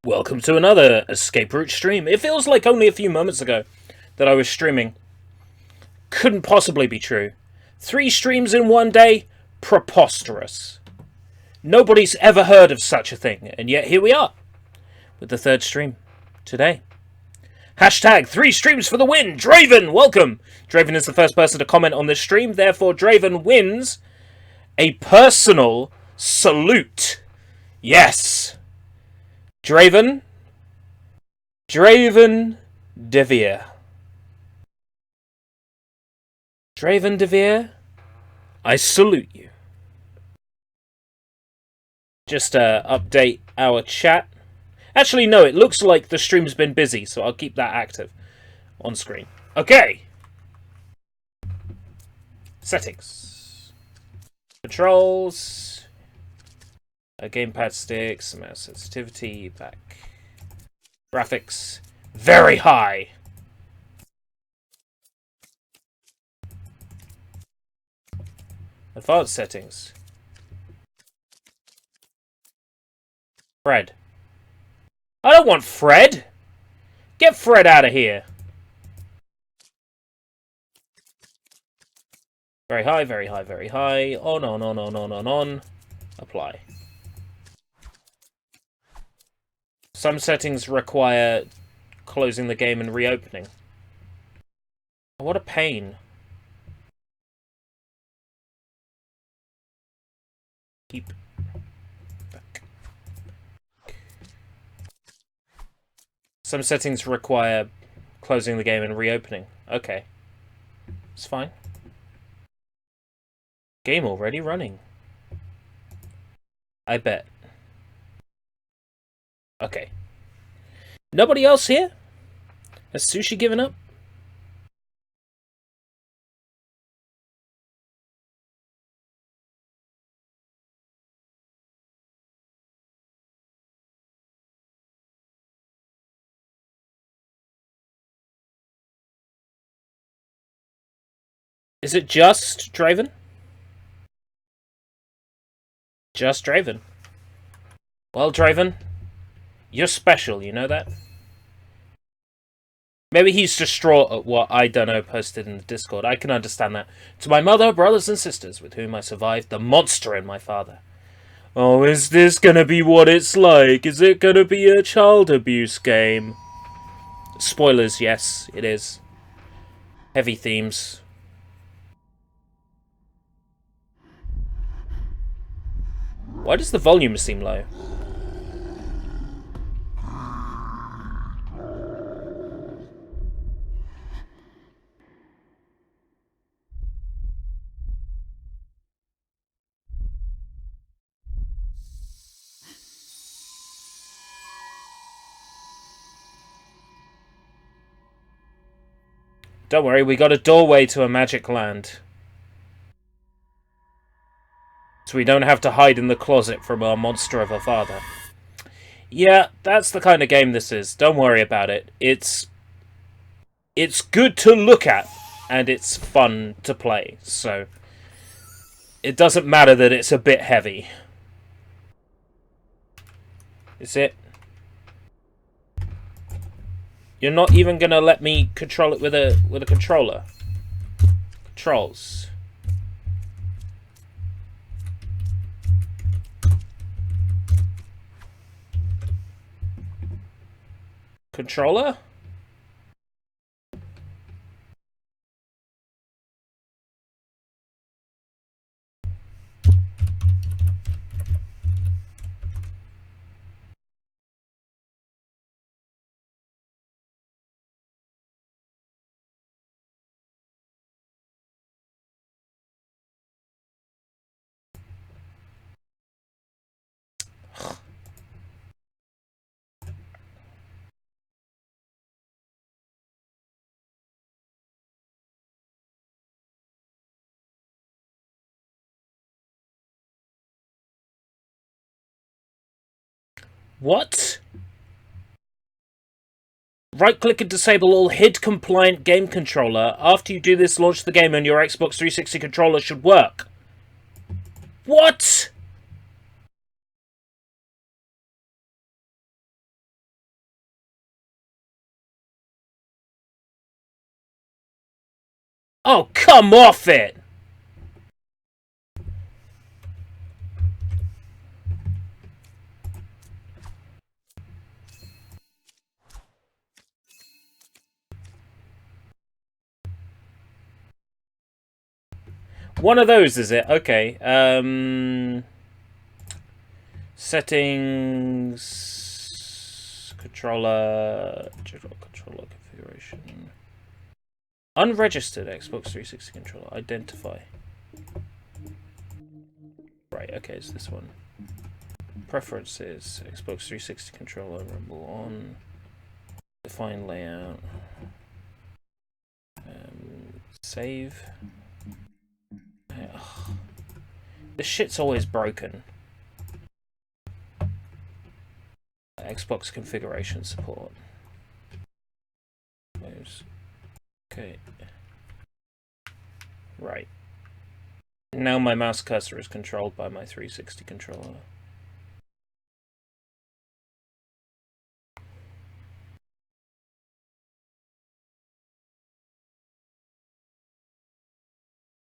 Welcome to another Escape Route stream. It feels like only a few moments ago that I was streaming. Couldn't possibly be true. 3 streams in one day? Preposterous. Nobody's ever heard of such a thing, and yet here we are, with the 3rd stream today. Hashtag 3 streams for the win! Draven, welcome! Draven is the first person to comment on this stream, therefore Draven wins a personal salute. Yes! Draven Devere. Draven Devere, I salute you. Just update our chat. Actually, no, it looks like the stream's been busy, so I'll keep that active on screen. Okay. Settings. Controls. Gamepad sticks, mouse sensitivity, back. Graphics, very high. Advanced settings. Fred. I don't want Fred! Get Fred out of here! Very high, very high, very high. On. Apply. Some settings require closing the game and reopening. What a pain. Keep back. Some settings require closing the game and reopening. Okay. It's fine. Game already running. I bet. Okay. Nobody else here? Has Sushi given up? Is it just Draven? Just Draven. Well, Draven, you're special, you know that? Maybe he's distraught at what I dunno posted in the Discord. I can understand that. To my mother, brothers and sisters with whom I survived the monster in my father. Oh, is this gonna be what it's like? Is it gonna be a child abuse game? Spoilers, yes, it is. Heavy themes. Why does the volume seem low? Don't worry, we got a doorway to a magic land. So we don't have to hide in the closet from our monster of a father. Yeah, that's the kind of game this is. Don't worry about it. It's good to look at, and it's fun to play, so it doesn't matter that it's a bit heavy. Is it? You're not even gonna let me control it with a controller. Controls. Controller? What? Right-click and disable all HID-compliant game controller. After you do this, launch the game and your Xbox 360 controller should work. What? Oh, come off it! One of those, is it? Okay. Settings... Controller configuration... Unregistered Xbox 360 controller. Identify. Right, okay, it's this one. Preferences. Xbox 360 controller. Rumble on. Define layout. Save. Ugh. This shit's always broken. Xbox configuration support. Okay. Right. Now my mouse cursor is controlled by my 360 controller.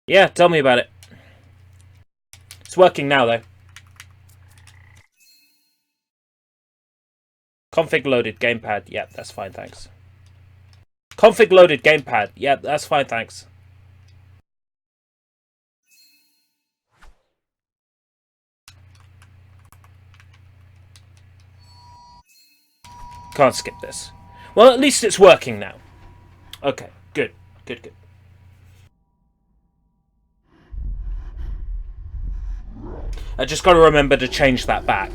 Yeah, tell me about it. It's working now, though. Config loaded gamepad. Yep, that's fine, thanks. Config loaded gamepad. Yep, that's fine, thanks. Can't skip this. Well, at least it's working now. Okay, good. Good, good. I just got to remember to change that back.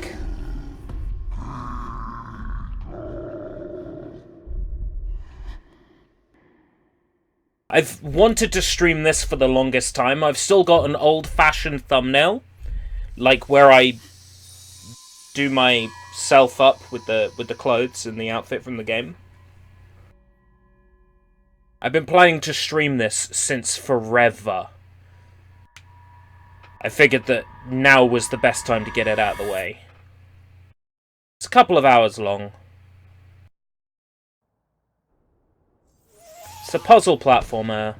I've wanted to stream this for the longest time. I've still got an old-fashioned thumbnail, like where I do myself up with the clothes and the outfit from the game. I've been planning to stream this since forever. I figured that now was the best time to get it out of the way. It's a couple of hours long. It's a puzzle platformer.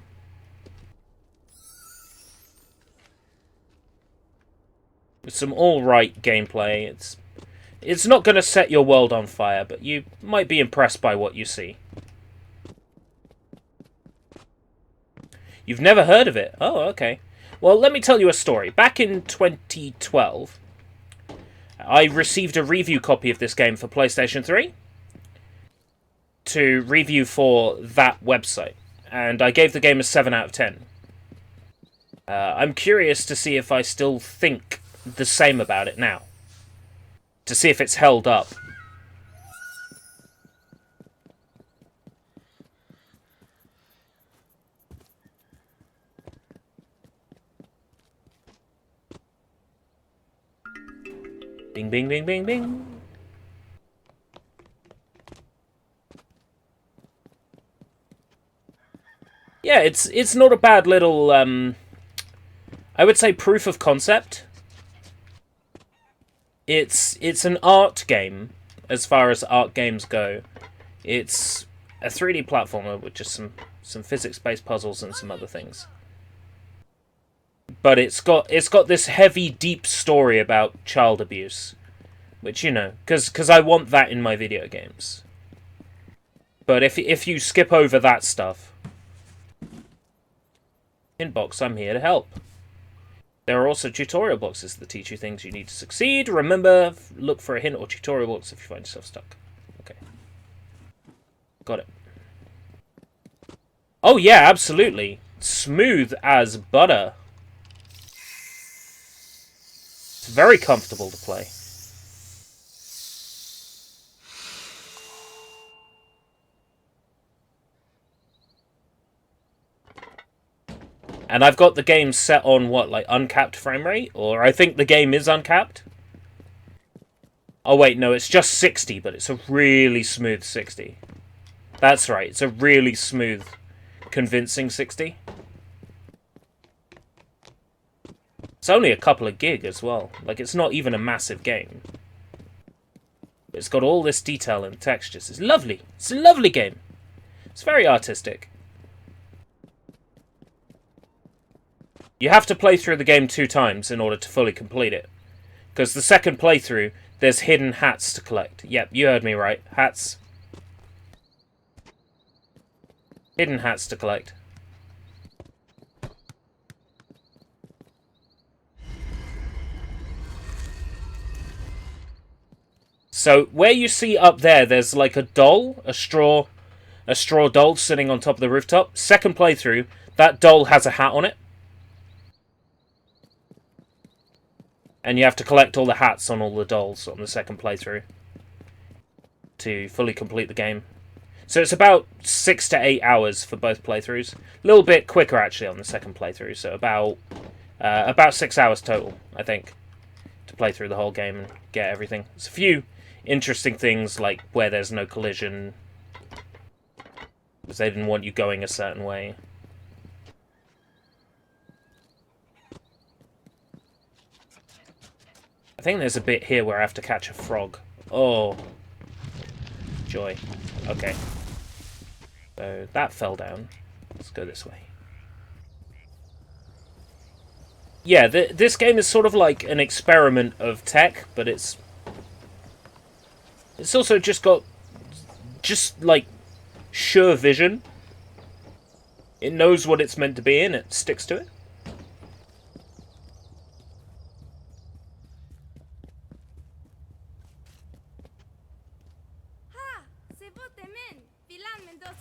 With some alright gameplay. It's not going to set your world on fire, but you might be impressed by what you see. You've never heard of it? Oh, okay. Well, let me tell you a story. Back in 2012, I received a review copy of this game for PlayStation 3 to review for that website, and I gave the game a 7 out of 10. I'm curious to see if I still think the same about it now. To see if it's held up. Bing, bing, bing, bing, bing. Yeah, it's not a bad little, I would say proof of concept. It's an art game, as far as art games go. It's a 3D platformer with just some physics-based puzzles and some other things. But it's got this heavy, deep story about child abuse, which, you know, because I want that in my video games. But if you skip over that stuff, inbox, I'm here to help. There are also tutorial boxes that teach you things you need to succeed. Remember, look for a hint or tutorial box if you find yourself stuck. Okay. Got it. Oh yeah, absolutely. Smooth as butter. It's very comfortable to play. And I've got the game set on, what, like, uncapped frame rate? Or I think the game is uncapped? Oh, wait, no, it's just 60, but it's a really smooth 60. That's right, it's a really smooth, convincing 60. It's only a couple of gig as well. Like, it's not even a massive game. It's got all this detail and textures. It's lovely. It's a lovely game. It's very artistic. You have to play through the game 2 times in order to fully complete it. Because the second playthrough, there's hidden hats to collect. Yep, you heard me right. Hats. Hidden hats to collect. So, where you see up there, there's like a doll, a straw doll sitting on top of the rooftop. Second playthrough, that doll has a hat on it. And you have to collect all the hats on all the dolls on the second playthrough to fully complete the game. So it's about 6 to 8 hours for both playthroughs. A little bit quicker, actually, on the second playthrough. So about 6 hours total, I think, to play through the whole game and get everything. There's a few interesting things, like where there's no collision, because they didn't want you going a certain way. I think there's a bit here where I have to catch a frog. Oh. Joy. Okay. So that fell down. Let's go this way. Yeah, this game is sort of like an experiment of tech, but it's also just got like sure vision. It knows what it's meant to be and it sticks to it.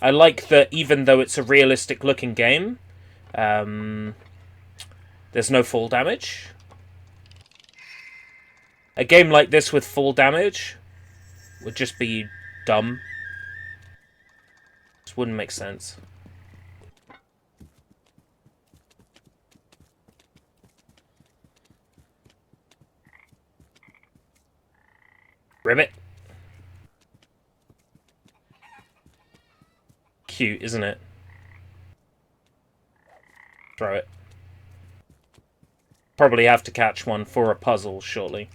I like that even though it's a realistic looking game, there's no fall damage. A game like this with fall damage would just be dumb. Just wouldn't make sense. Ribbit. Cute, isn't it? Throw it. Probably have to catch one for a puzzle shortly.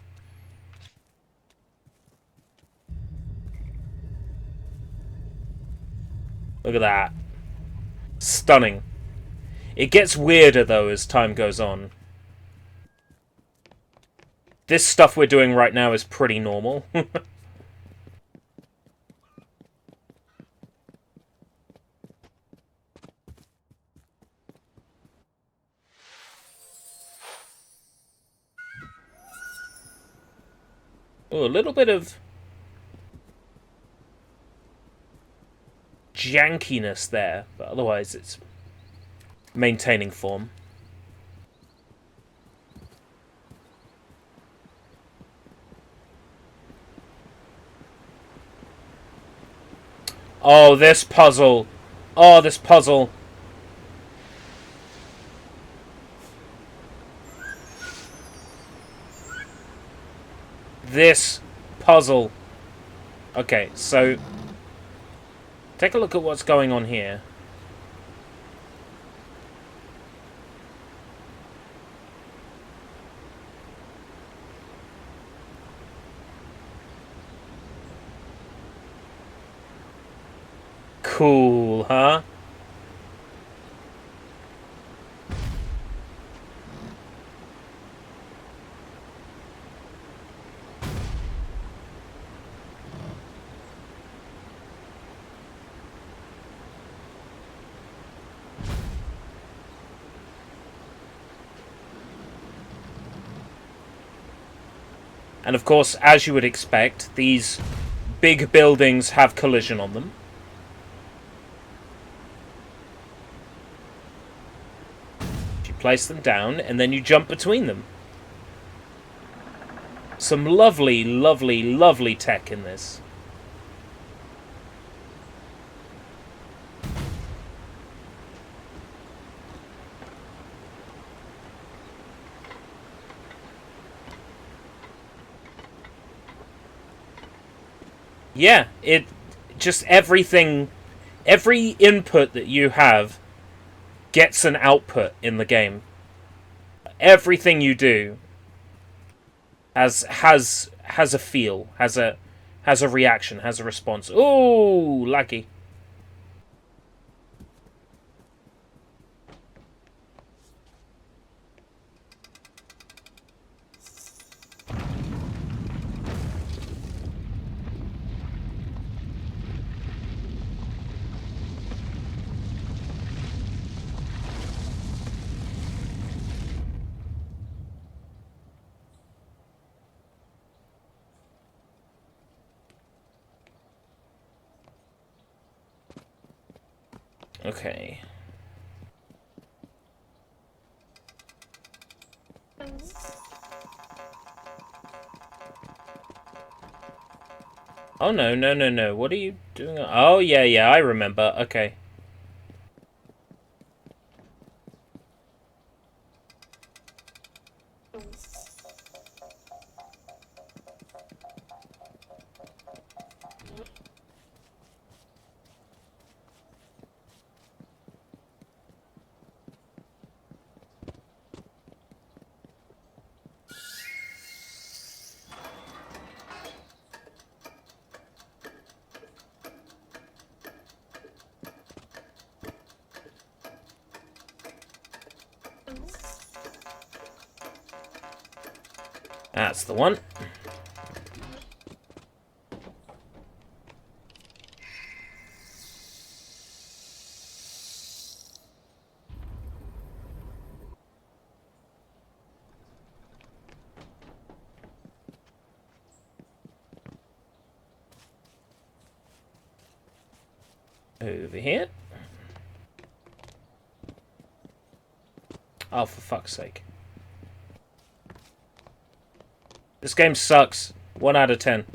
Look at that. Stunning. It gets weirder, though, as time goes on. This stuff we're doing right now is pretty normal. Ooh, a little bit of jankiness there, but otherwise it's maintaining form. Oh, this puzzle. Oh, this puzzle. This puzzle. Okay, so take a look at what's going on here. Cool, huh? And of course, as you would expect, these big buildings have collision on them. You place them down, and then you jump between them. Some lovely, lovely, lovely tech in this. Yeah, it just every input that you have gets an output in the game. Everything you do has a feel, has a reaction, has a response. Ooh, lucky. Okay. Oh, no, no, no, no. What are you doing? Oh, yeah, yeah, I remember. Okay. That's the one. Over here. Oh, for fuck's sake. This game sucks. 1 out of 10.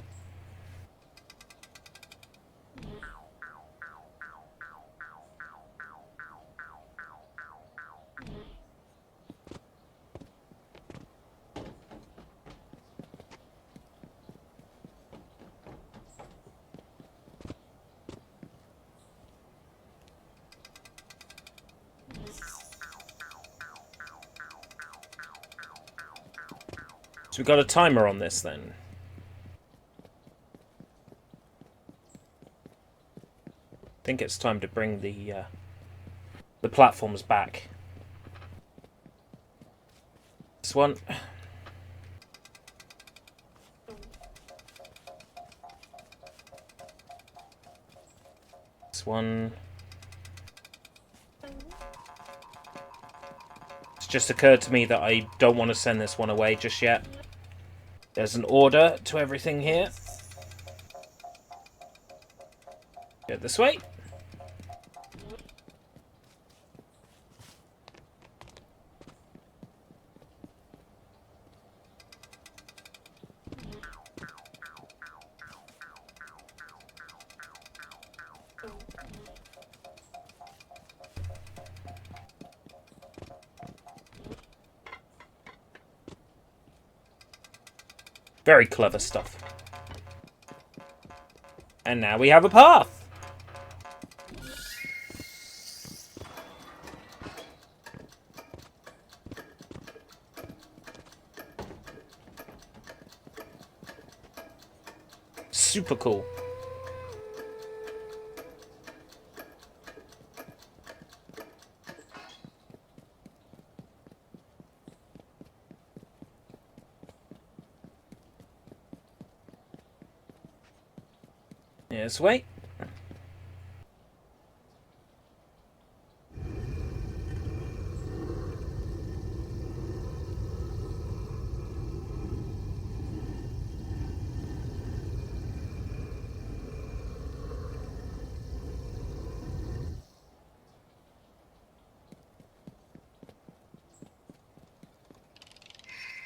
So we've got a timer on this then. I think it's time to bring the platforms back. This one. This one. It's just occurred to me that I don't want to send this one away just yet. There's an order to everything here. Go this way. Very clever stuff. And now we have a path. Super cool. This way.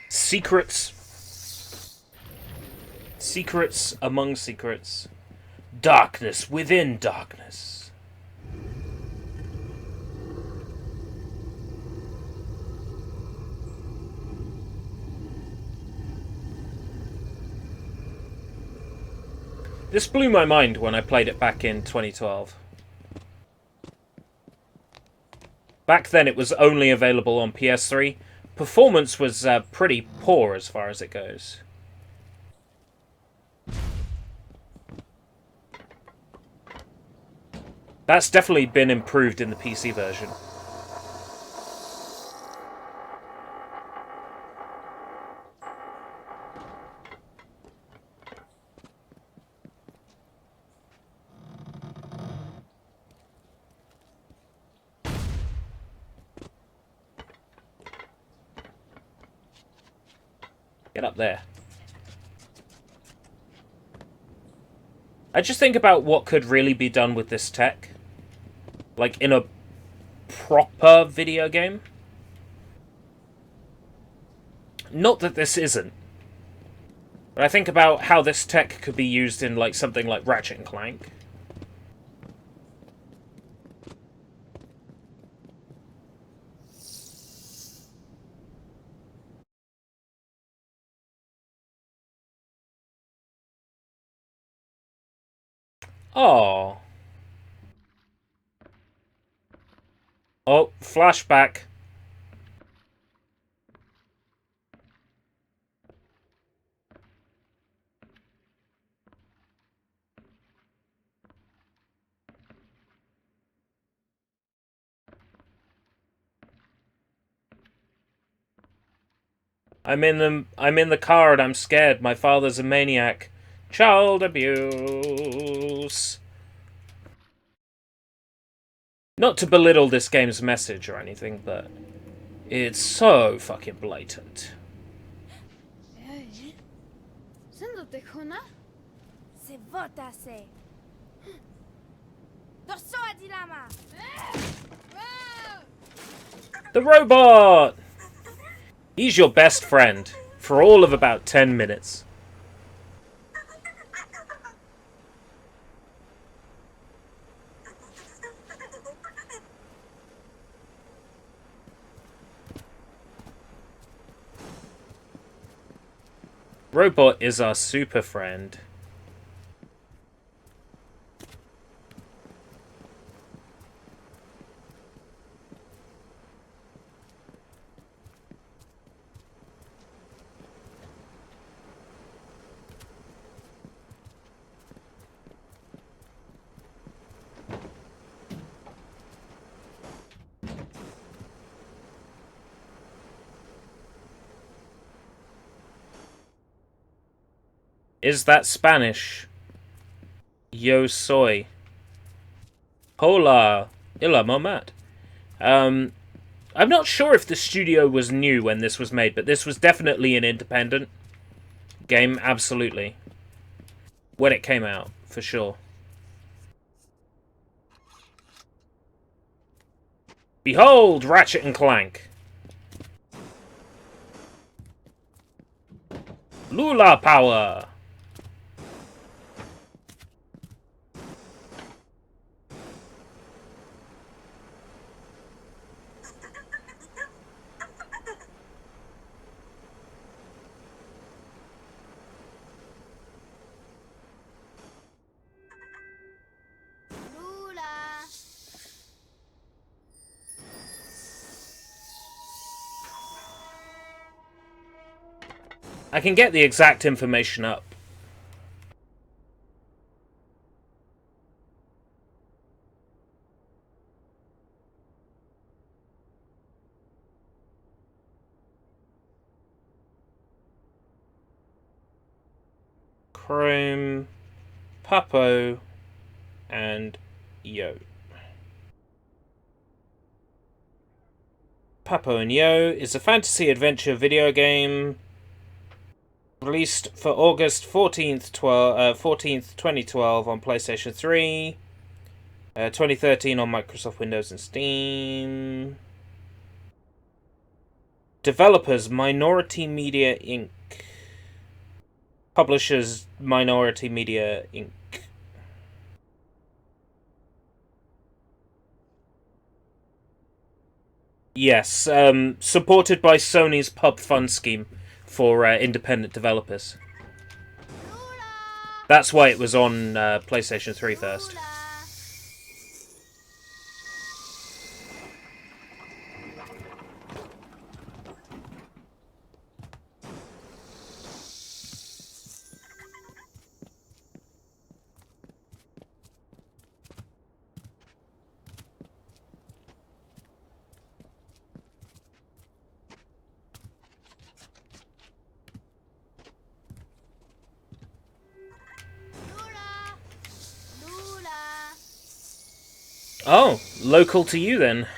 Secrets. Secrets among secrets. Darkness within darkness. This blew my mind when I played it back in 2012. Back then it was only available on PS3. Performance was pretty poor as far as it goes. That's definitely been improved in the PC version. Get up there. I just think about what could really be done with this tech. Like, in a proper video game. Not that this isn't. But I think about how this tech could be used in, like, something like Ratchet and Clank. Oh. Oh, flashback. I'm in the car and I'm scared. My father's a maniac. Child abuse. Not to belittle this game's message or anything, but it's so fucking blatant. The robot! He's your best friend for all of about 10 minutes. Robot is our super friend. Is that Spanish? Yo soy. Hola. Illa moment. I'm not sure if the studio was new when this was made, but this was definitely an independent game, absolutely. When it came out, for sure. Behold, Ratchet and Clank. Lula power. I can get the exact information up. Chrome, Papo, and Yo. Papo and Yo is a fantasy adventure video game released for August 14th, 2012 on PlayStation 3, 2013 on Microsoft Windows and Steam. Developers Minority Media Inc. Publishers Minority Media Inc. Yes, supported by Sony's Pub Fund scheme for independent developers. That's why it was on PlayStation 3 first. Oh, local to you then.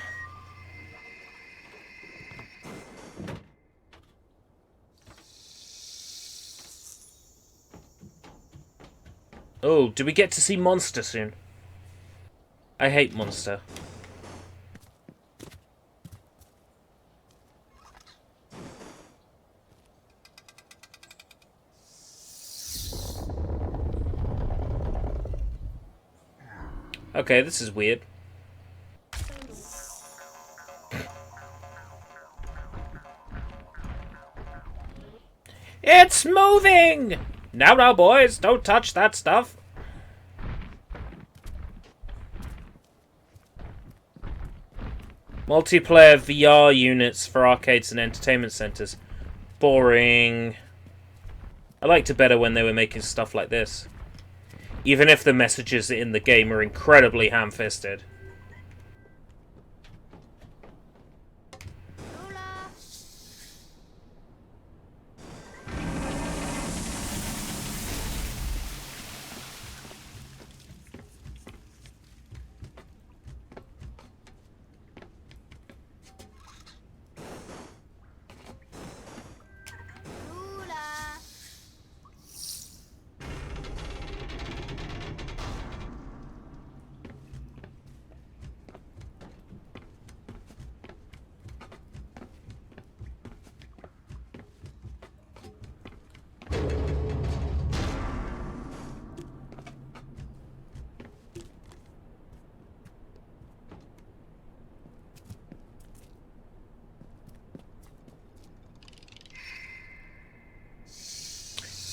Oh, do we get to see Monster soon? I hate Monster. Okay, this is weird. It's moving! Now, boys, don't touch that stuff. Multiplayer VR units for arcades and entertainment centers. Boring. I liked it better when they were making stuff like this. Even if the messages in the game are incredibly ham-fisted.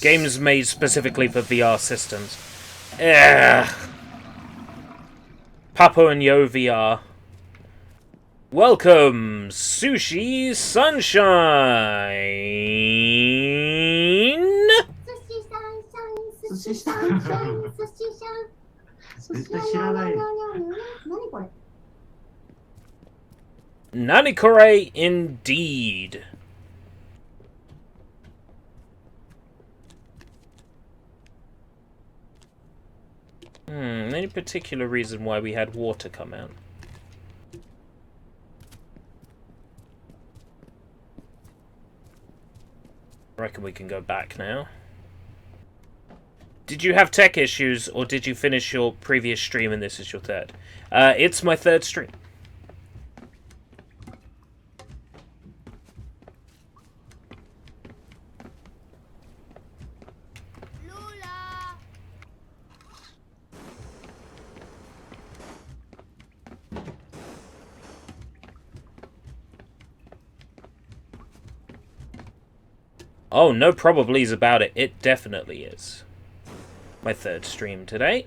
Games made specifically for VR systems. Ugh. Papo and Yo VR. Welcome, Sushi Sunshine! Sushi Sunshine! Nanikore indeed. Any particular reason why we had water come out? I reckon we can go back now. Did you have tech issues, or did you finish your previous stream and this is your third? It's my third stream. Oh, no probablys about it. It definitely is. My third stream today.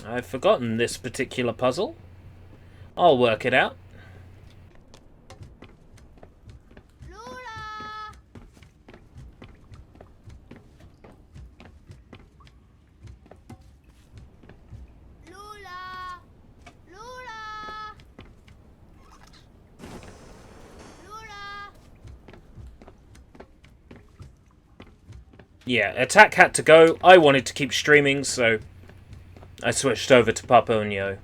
I've forgotten this particular puzzle. I'll work it out. Yeah, Attack had to go. I wanted to keep streaming, so I switched over to Papo and Yo.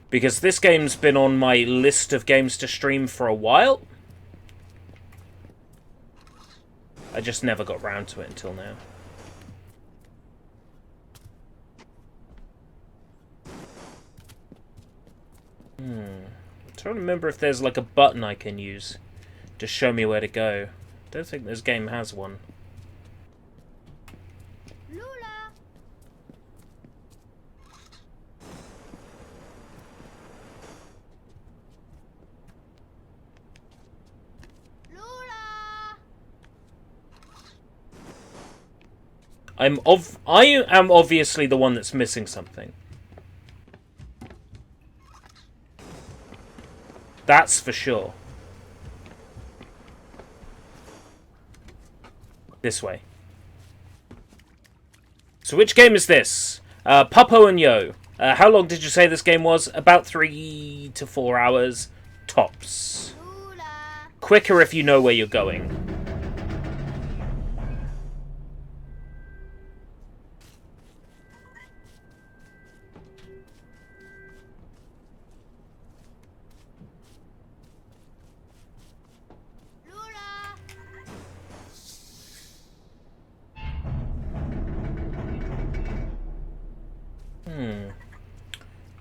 Because this game's been on my list of games to stream for a while. I just never got round to it until now. I'm trying to remember if there's like a button I can use to show me where to go. Don't think this game has one. I am obviously the one that's missing something. That's for sure. This way. So which game is this? Papo and Yo. How long did you say this game was? About 3 to 4 hours, tops. Quicker if you know where you're going.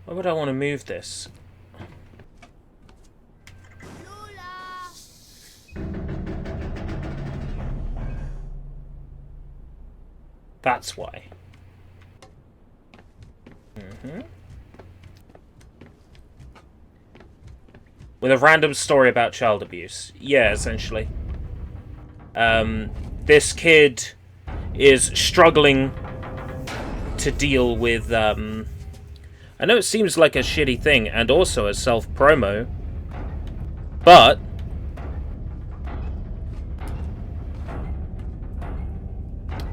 Why would I want to move this? That's why. With a random story about child abuse. Yeah, essentially. This kid is struggling to deal with, I know it seems like a shitty thing, and also a self-promo, but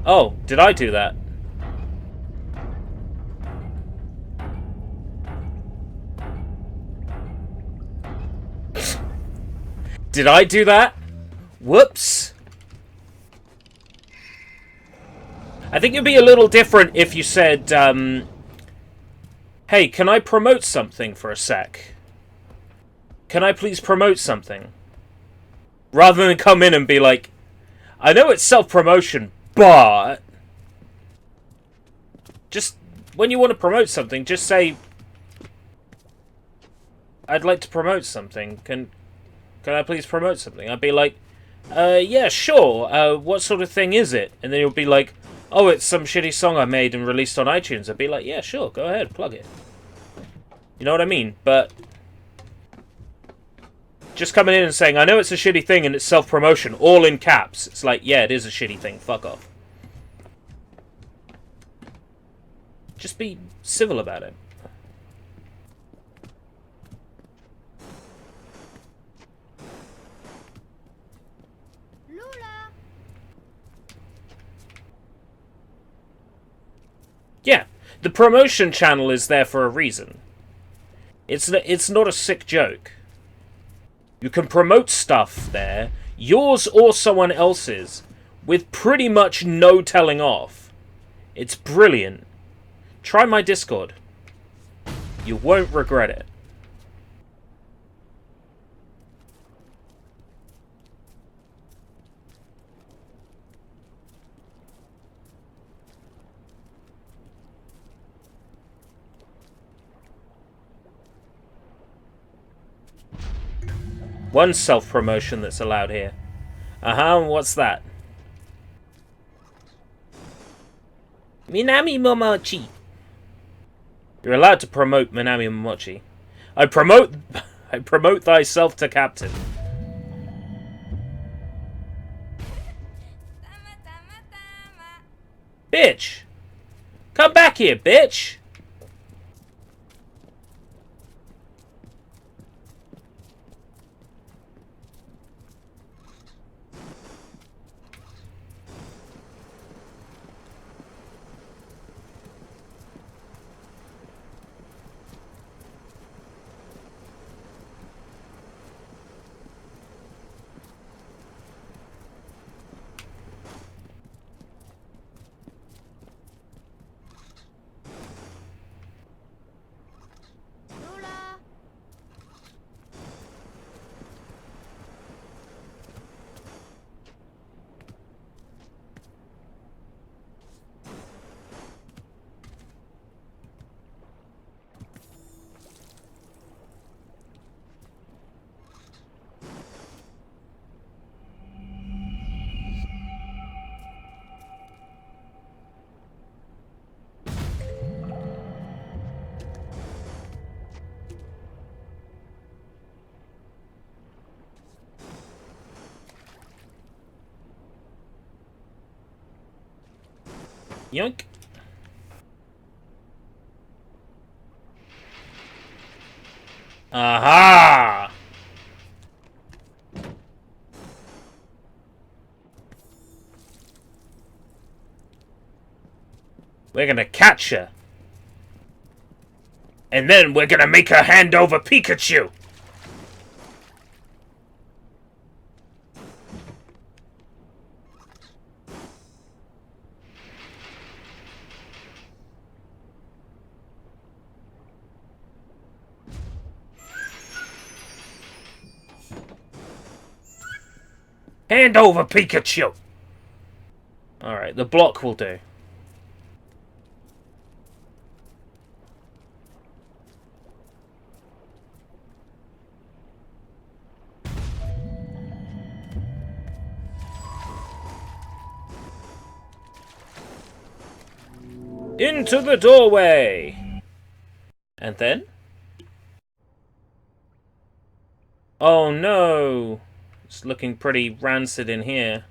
oh, did I do that? Did I do that? Whoops. I think it'd be a little different if you said, hey, can I promote something for a sec? Can I please promote something? Rather than come in and be like, I know it's self-promotion, but... Just, when you want to promote something, just say, I'd like to promote something. Can I please promote something? I'd be like, yeah, sure. What sort of thing is it? And then you'll be like, oh, it's some shitty song I made and released on iTunes. I'd be like, yeah, sure, go ahead, plug it. You know what I mean? But just coming in and saying, I know it's a shitty thing and it's self-promotion, all in caps. It's like, yeah, it is a shitty thing. Fuck off. Just be civil about it. Yeah, the promotion channel is there for a reason. It's not a sick joke. You can promote stuff there, yours or someone else's, with pretty much no telling off. It's brilliant. Try my Discord. You won't regret it. One self-promotion that's allowed here. What's that? Minami Momochi. You're allowed to promote Minami Momochi. I promote thyself to captain. Bitch! Come back here, bitch! Yoink. Aha! We're gonna catch her. And then we're gonna make her hand over Pikachu! Hand over Pikachu! Alright, the block will do. Into the doorway! And then? Oh no! It's looking pretty rancid in here.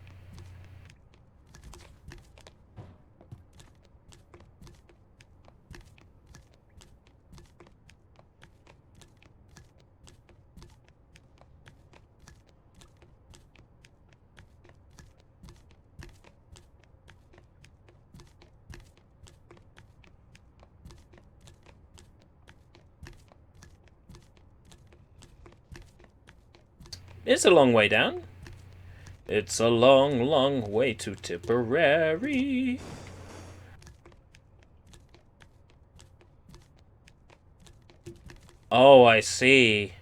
It's a long way down. It's a long, long way to Tipperary. Oh, I see.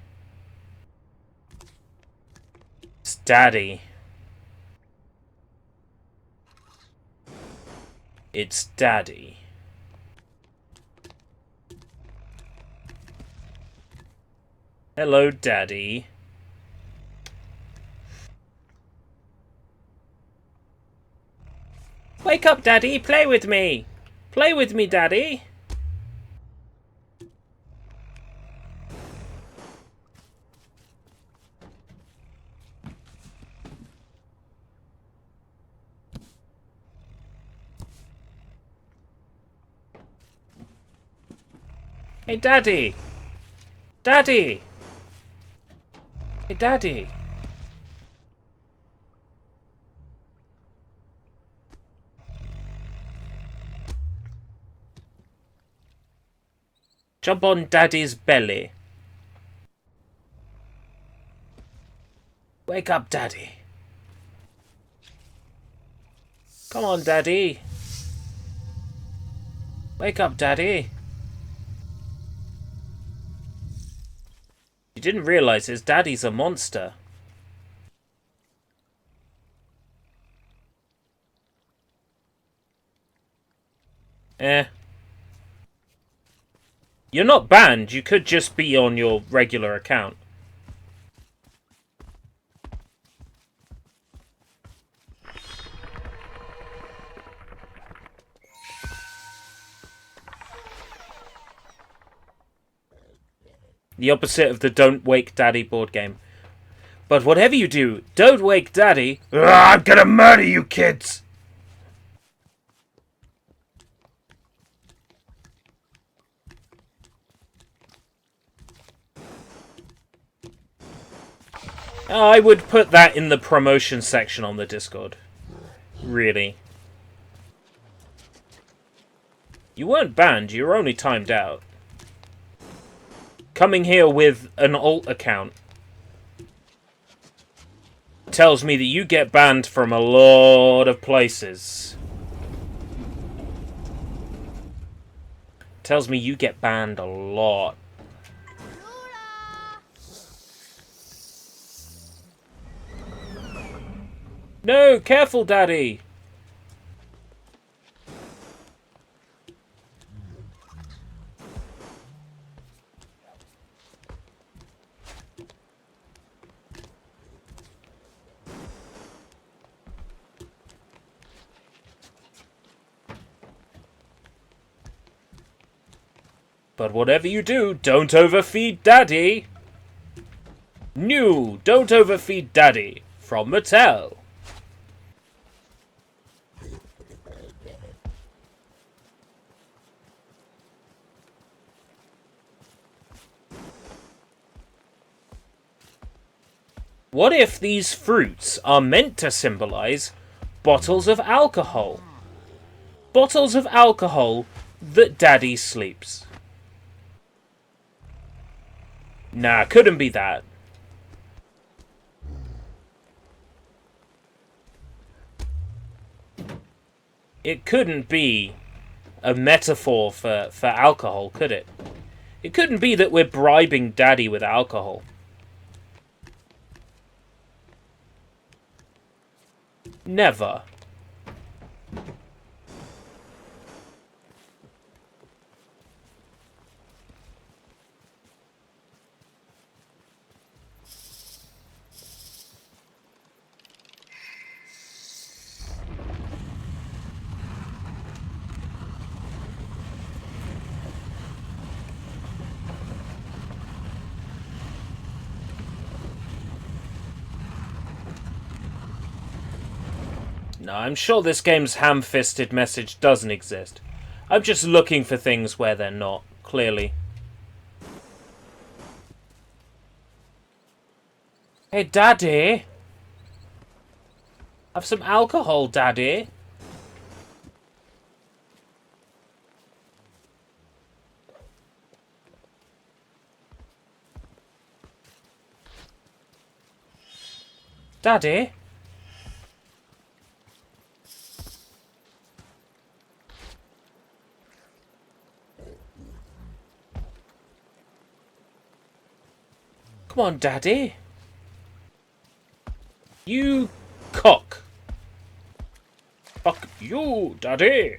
It's Daddy. It's Daddy. Hello, Daddy. Wake up, Daddy! Play with me! Play with me, Daddy! Hey, Daddy! Daddy! Hey, Daddy! Jump on Daddy's belly. Wake up, Daddy. Come on, Daddy. Wake up, Daddy. You didn't realize his daddy's a monster. Eh. You're not banned, you could just be on your regular account. The opposite of the Don't Wake Daddy board game. But whatever you do, don't wake Daddy. I'm gonna murder you kids! I would put that in the promotion section on the Discord. Really. You weren't banned, you were only timed out. Coming here with an alt account tells me that you get banned from a lot of places. Tells me you get banned a lot. No, careful, Daddy! But whatever you do, don't overfeed Daddy! New, don't overfeed Daddy, from Mattel. What if these fruits are meant to symbolize bottles of alcohol? Bottles of alcohol that Daddy sleeps. Nah, couldn't be that. It couldn't be a metaphor for alcohol, could it? It couldn't be that we're bribing Daddy with alcohol. Never. No, I'm sure this game's ham-fisted message doesn't exist. I'm just looking for things where they're not, clearly. Hey, Daddy! Have some alcohol, Daddy. Daddy? Come on, Daddy. You cock. Fuck you, Daddy.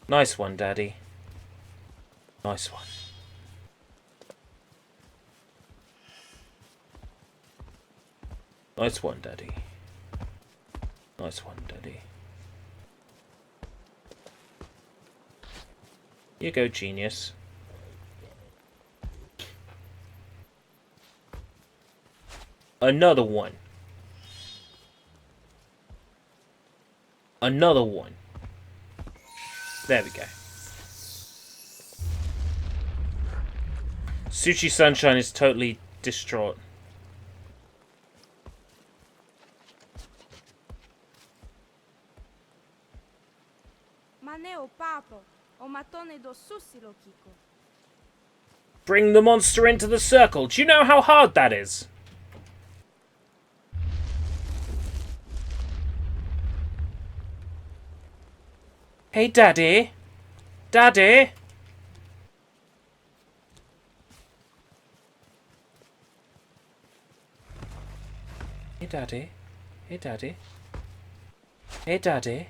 Nice one, Daddy. Nice one. Nice one, Daddy. Nice one, Daddy. You go, genius. Another one. Another one. There we go. Sushi Sunshine is totally distraught. Bring the monster into the circle. Do you know how hard that is? Hey, Daddy. Daddy. Hey, Daddy. Hey, Daddy. Hey, Daddy.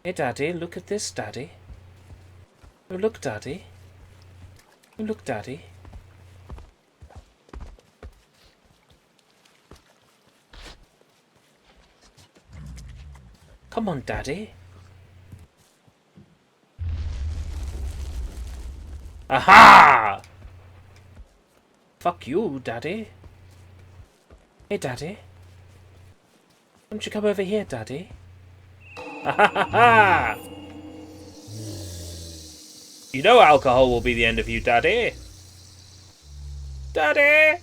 Hey, Daddy, look at this, Daddy. Oh, look, Daddy. Oh, look, Daddy. Come on, Daddy. Aha! Fuck you, Daddy. Hey, Daddy. Why don't you come over here, Daddy? Ha! You know alcohol will be the end of you, Daddy. Daddy!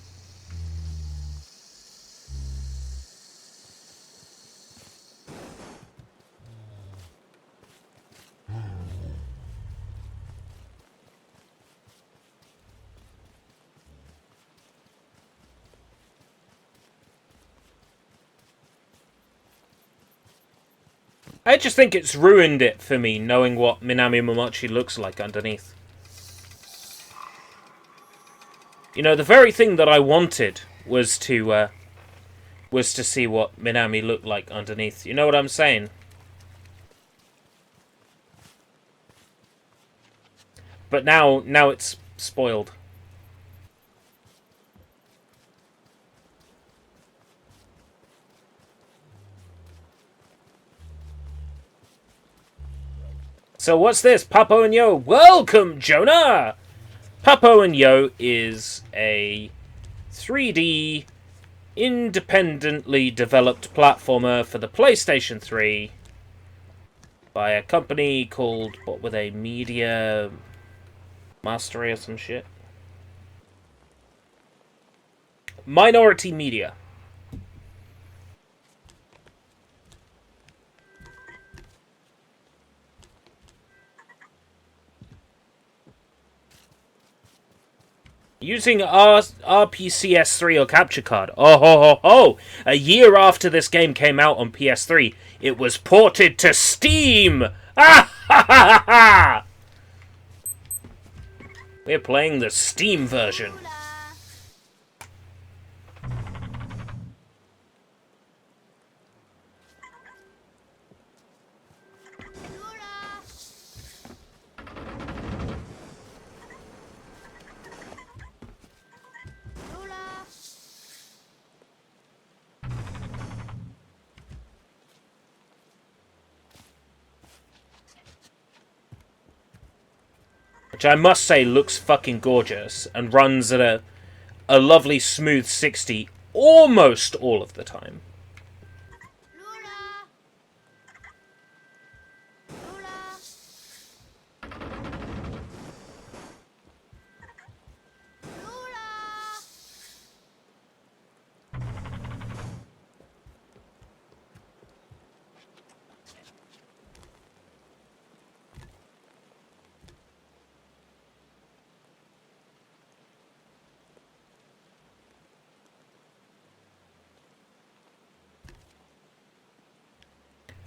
I just think it's ruined it for me, knowing what Minami Momochi looks like underneath. You know, the very thing that I wanted was to see what Minami looked like underneath. You know what I'm saying? But now it's spoiled. So what's this? Papo and Yo. Welcome, Jonah! Papo and Yo is a 3D independently developed platformer for the PlayStation 3 by a company called, what were they, Media Mastery or some shit? Minority Media. Using RPCS3 or capture card. Oh ho ho ho! A year after this game came out on PS3, it was ported to Steam! Ah ha ha ha ha! We're playing the Steam version. Which I must say looks fucking gorgeous and runs at a lovely smooth 60 almost all of the time.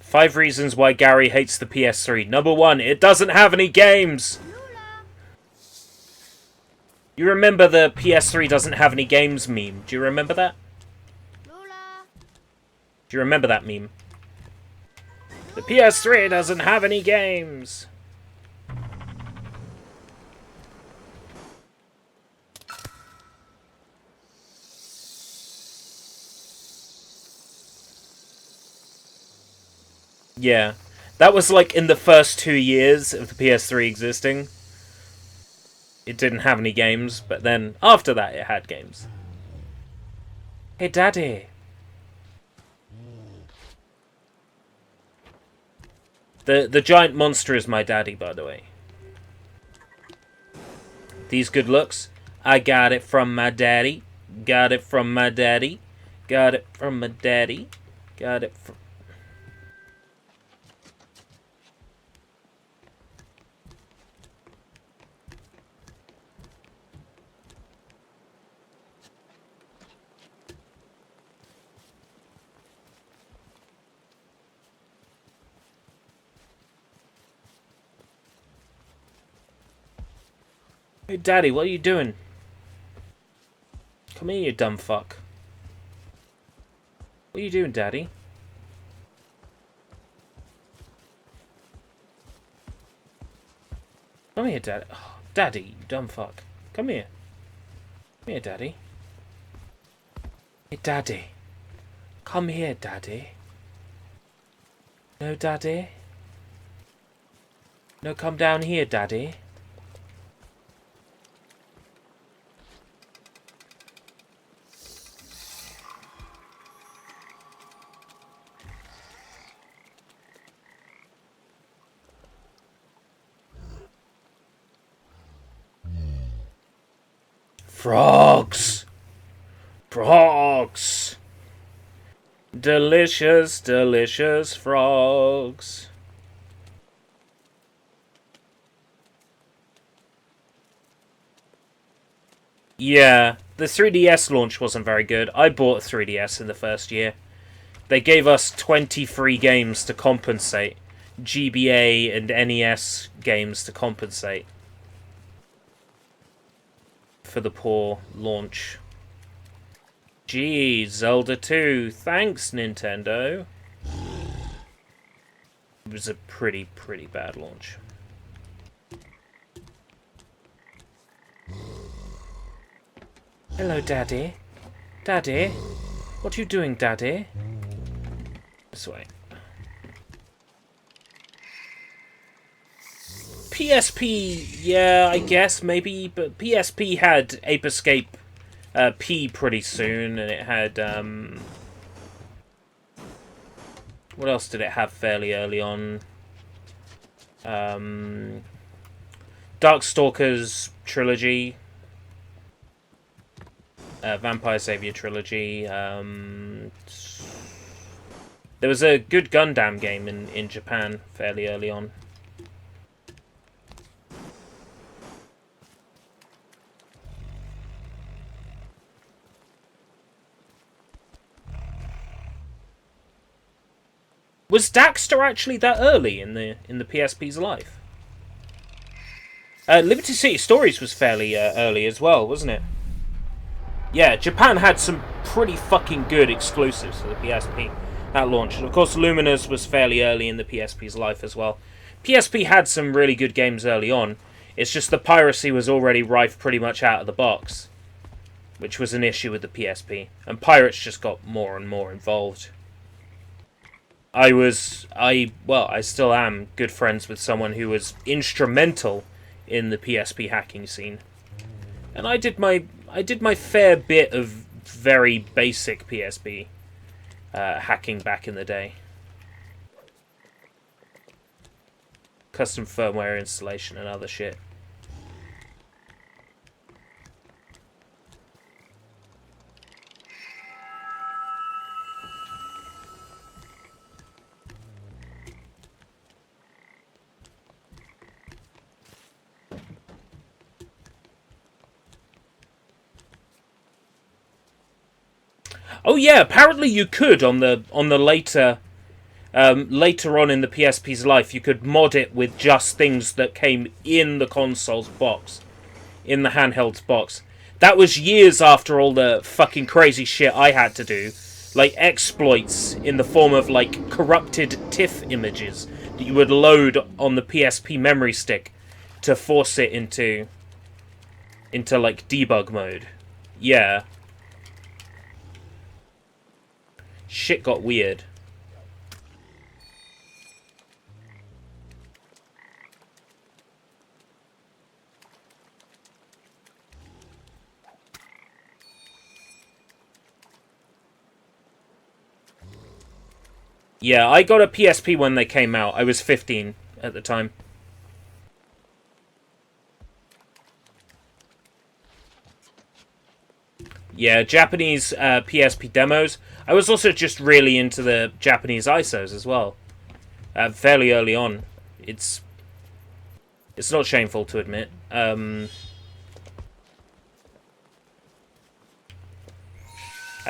Five reasons why Gary hates the PS3. Number 1, it doesn't have any games. You remember the PS3 doesn't have any games meme? Do you remember that? Do you remember that meme? The PS3 doesn't have any games. Yeah. That was like in the first 2 years of the PS3 existing. It didn't have any games, but then after that it had games. Hey, Daddy. The giant monster is my daddy, by the way. These good looks. I got it from my daddy. Got it from my daddy. Got it from my daddy. Got it from... Hey, Daddy, what are you doing? Come here, you dumb fuck. What are you doing, Daddy? Come here, Daddy. Oh, Daddy, you dumb fuck. Come here. Come here, Daddy. Hey, Daddy. Come here, Daddy. No, Daddy. No, come down here, Daddy. Frogs! Frogs! Delicious, delicious frogs. Yeah, the 3DS launch wasn't very good. I bought a 3DS in the first year. They gave us 20 free games to compensate. GBA and NES games to compensate for the poor launch. Gee, Zelda 2. Thanks, Nintendo. It was a pretty bad launch. Hello, Daddy. Daddy? What are you doing, Daddy? This way. PSP, yeah, I guess, maybe, but PSP had Ape Escape P pretty soon, and it had, what else did it have fairly early on? Darkstalkers Trilogy, Vampire Savior Trilogy, there was a good Gundam game in Japan fairly early on. Was Daxter actually that early in the PSP's life? Liberty City Stories was fairly early as well, wasn't it? Yeah, Japan had some pretty fucking good exclusives for the PSP at launch. And of course, Luminous was fairly early in the PSP's life as well. PSP had some really good games early on. It's just the piracy was already rife pretty much out of the box, which was an issue with the PSP. And pirates just got more and more involved. I still am good friends with someone who was instrumental in the PSP hacking scene. And I did my fair bit of very basic PSP hacking back in the day. Custom firmware installation and other shit. Oh yeah, apparently you could on the later later on in the PSP's life, you could mod it with just things that came in the console's box, in the handheld's box. That was years after all the fucking crazy shit I had to do, like exploits in the form of like corrupted TIFF images that you would load on the PSP memory stick to force it into like debug mode. Yeah. Shit got weird. Yeah, I got a PSP when they came out. I was 15 at the time. Yeah, Japanese PSP demos. I was also just really into the Japanese ISOs as well. Fairly early on. It's not shameful to admit. I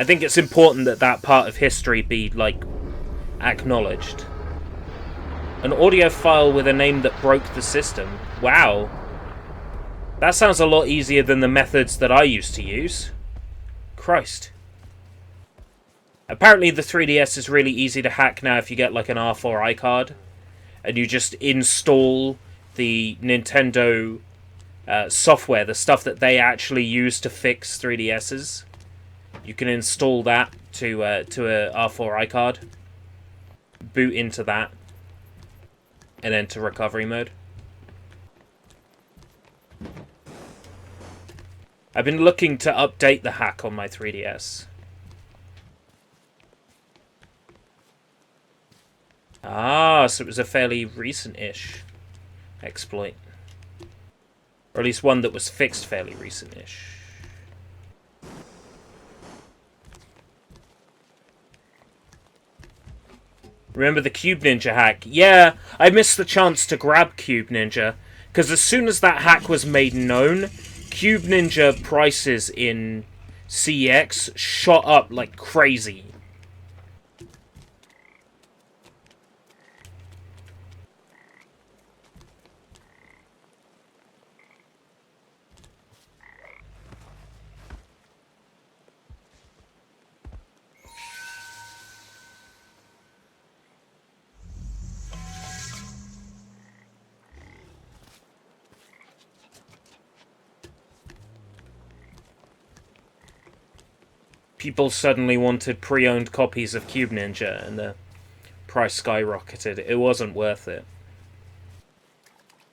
think it's important that that part of history be, like, acknowledged. An audio file with a name that broke the system. Wow. That sounds a lot easier than the methods that I used to use. Christ. Apparently the 3DS is really easy to hack now if you get like an R4 iCard. And you just install the Nintendo software, the stuff that they actually use to fix 3DSs. You can install that to a R4 iCard. Boot into that. And enter recovery mode. I've been looking to update the hack on my 3DS. Ah, so it was a fairly recent-ish exploit. Or at least one that was fixed fairly recent-ish. Remember the Cube Ninja hack? Yeah, I missed the chance to grab Cube Ninja, because as soon as that hack was made known, Cube Ninja prices in CEX shot up like crazy. People suddenly wanted pre-owned copies of Cube Ninja, and the price skyrocketed. It wasn't worth it.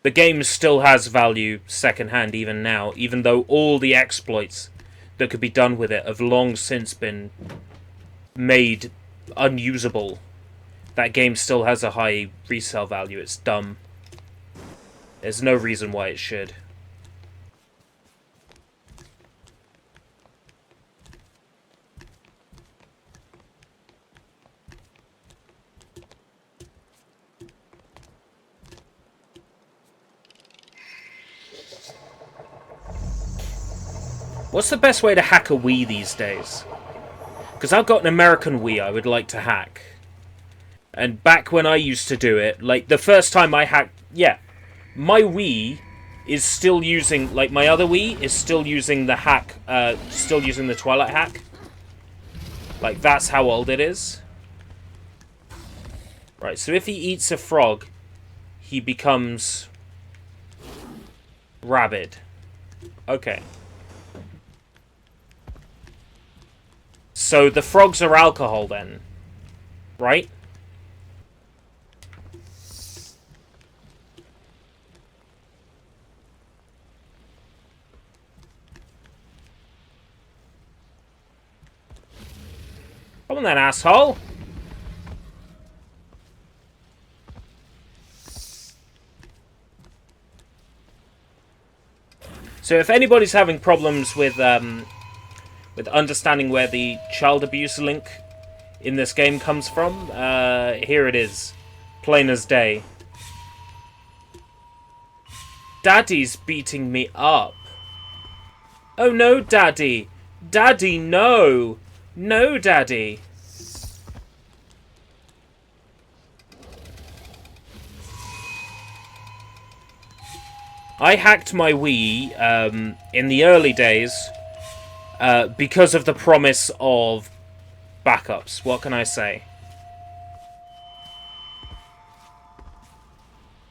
The game still has value secondhand even now, even though all the exploits that could be done with it have long since been made unusable. That game still has a high resale value. It's dumb. There's no reason why it should. What's the best way to hack a Wii these days? Because I've got an American Wii I would like to hack. And back when I used to do it, like the first time I hacked... Yeah, my Wii is still using, like, my other Wii is still using the hack, still using the Twilight hack. Like, that's how old it is. Right, so if he eats a frog, he becomes rabid. Okay. So the frogs are alcohol then, right? Come on then, asshole. So if anybody's having problems with understanding where the child abuse link in this game comes from, here it is. Plain as day. Daddy's beating me up. Oh no, Daddy. Daddy, no. No, Daddy. I hacked my Wii in the early days because of the promise of backups. What can I say?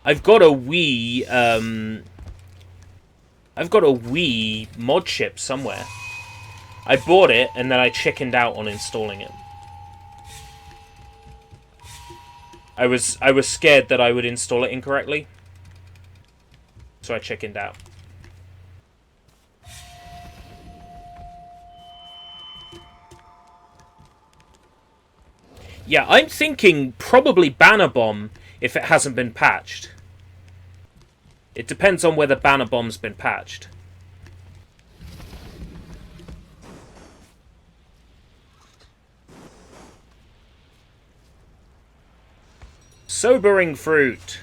I've got a Wii mod chip somewhere. I bought it and then I chickened out on installing it. I was scared that I would install it incorrectly, so I chickened out. Yeah, I'm thinking probably Banner Bomb if it hasn't been patched. It depends on whether Banner Bomb's been patched. Sobering fruit.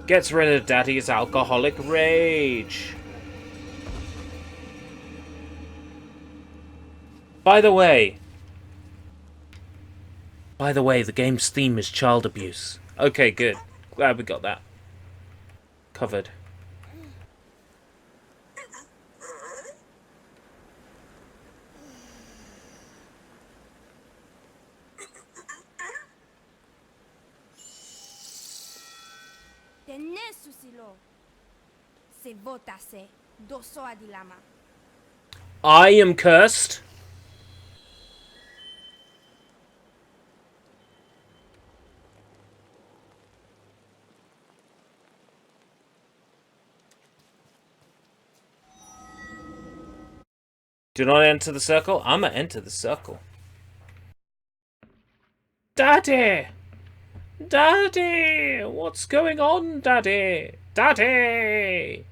Gets rid of Daddy's alcoholic rage. By the way, the game's theme is child abuse. Okay, good. Glad we got that covered. I am cursed. Do not enter the circle. I'ma enter the circle. Daddy! Daddy! What's going on, Daddy? Daddy!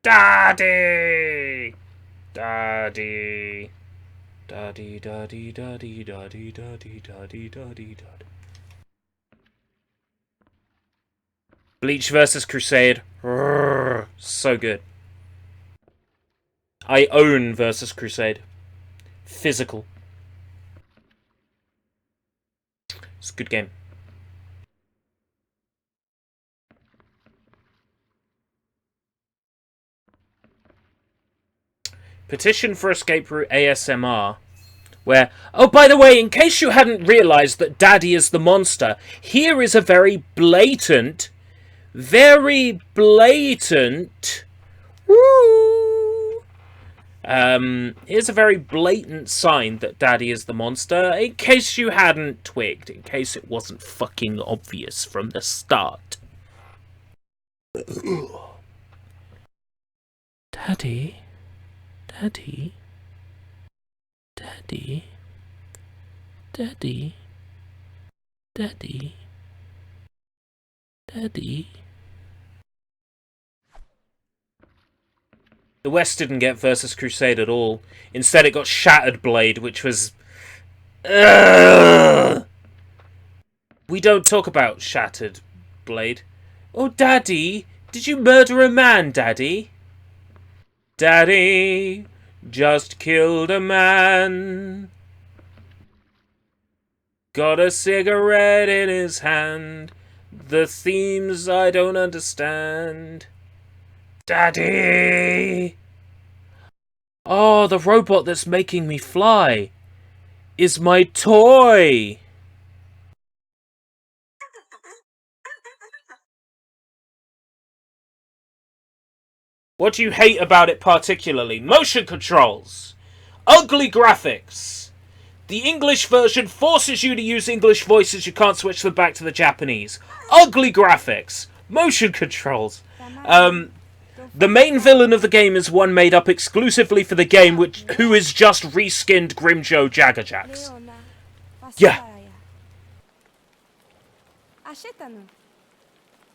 Daddy! Daddy! Daddy, daddy, daddy, daddy, daddy, daddy, daddy, daddy. Bleach versus Crusade. So good. I own versus Crusade. Physical. It's a good game. Petition for Escape Route ASMR. Where, oh, by the way, in case you hadn't realised that Daddy is the monster, here is a very blatant, woo, here's a very blatant sign that Daddy is the monster, in case you hadn't twigged, in case it wasn't fucking obvious from the start. Daddy? Daddy? Daddy? Daddy? Daddy? Daddy? The West didn't get Versus Crusade at all. Instead it got Shattered Blade, which was... Ugh! We don't talk about Shattered Blade. Oh, Daddy! Did you murder a man, Daddy? Daddy just killed a man. Got a cigarette in his hand. The themes I don't understand. Daddy! Oh, the robot that's making me fly is my toy! What do you hate about it particularly? Motion controls! Ugly graphics! The English version forces you to use English voices, you can't switch them back to the Japanese. Ugly graphics! Motion controls! The main villain of the game is one made up exclusively for the game, who is just reskinned Grimjo Jaggerjacks. Yeah.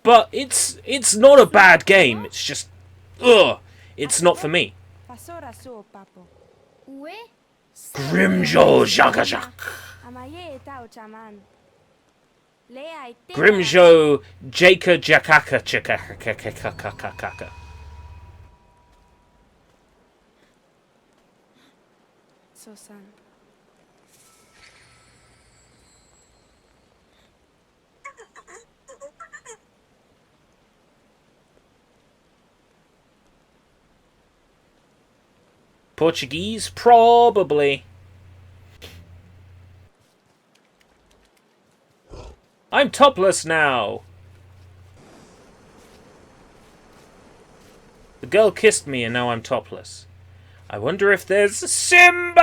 But it's not a bad game, it's just... Ugh! It's not for me. Grimjo Jaggerjack! Grimjo Jaka Jakaka Chikaka. Portuguese? Probably. I'm topless now! The girl kissed me and now I'm topless. I wonder if there's symbolism!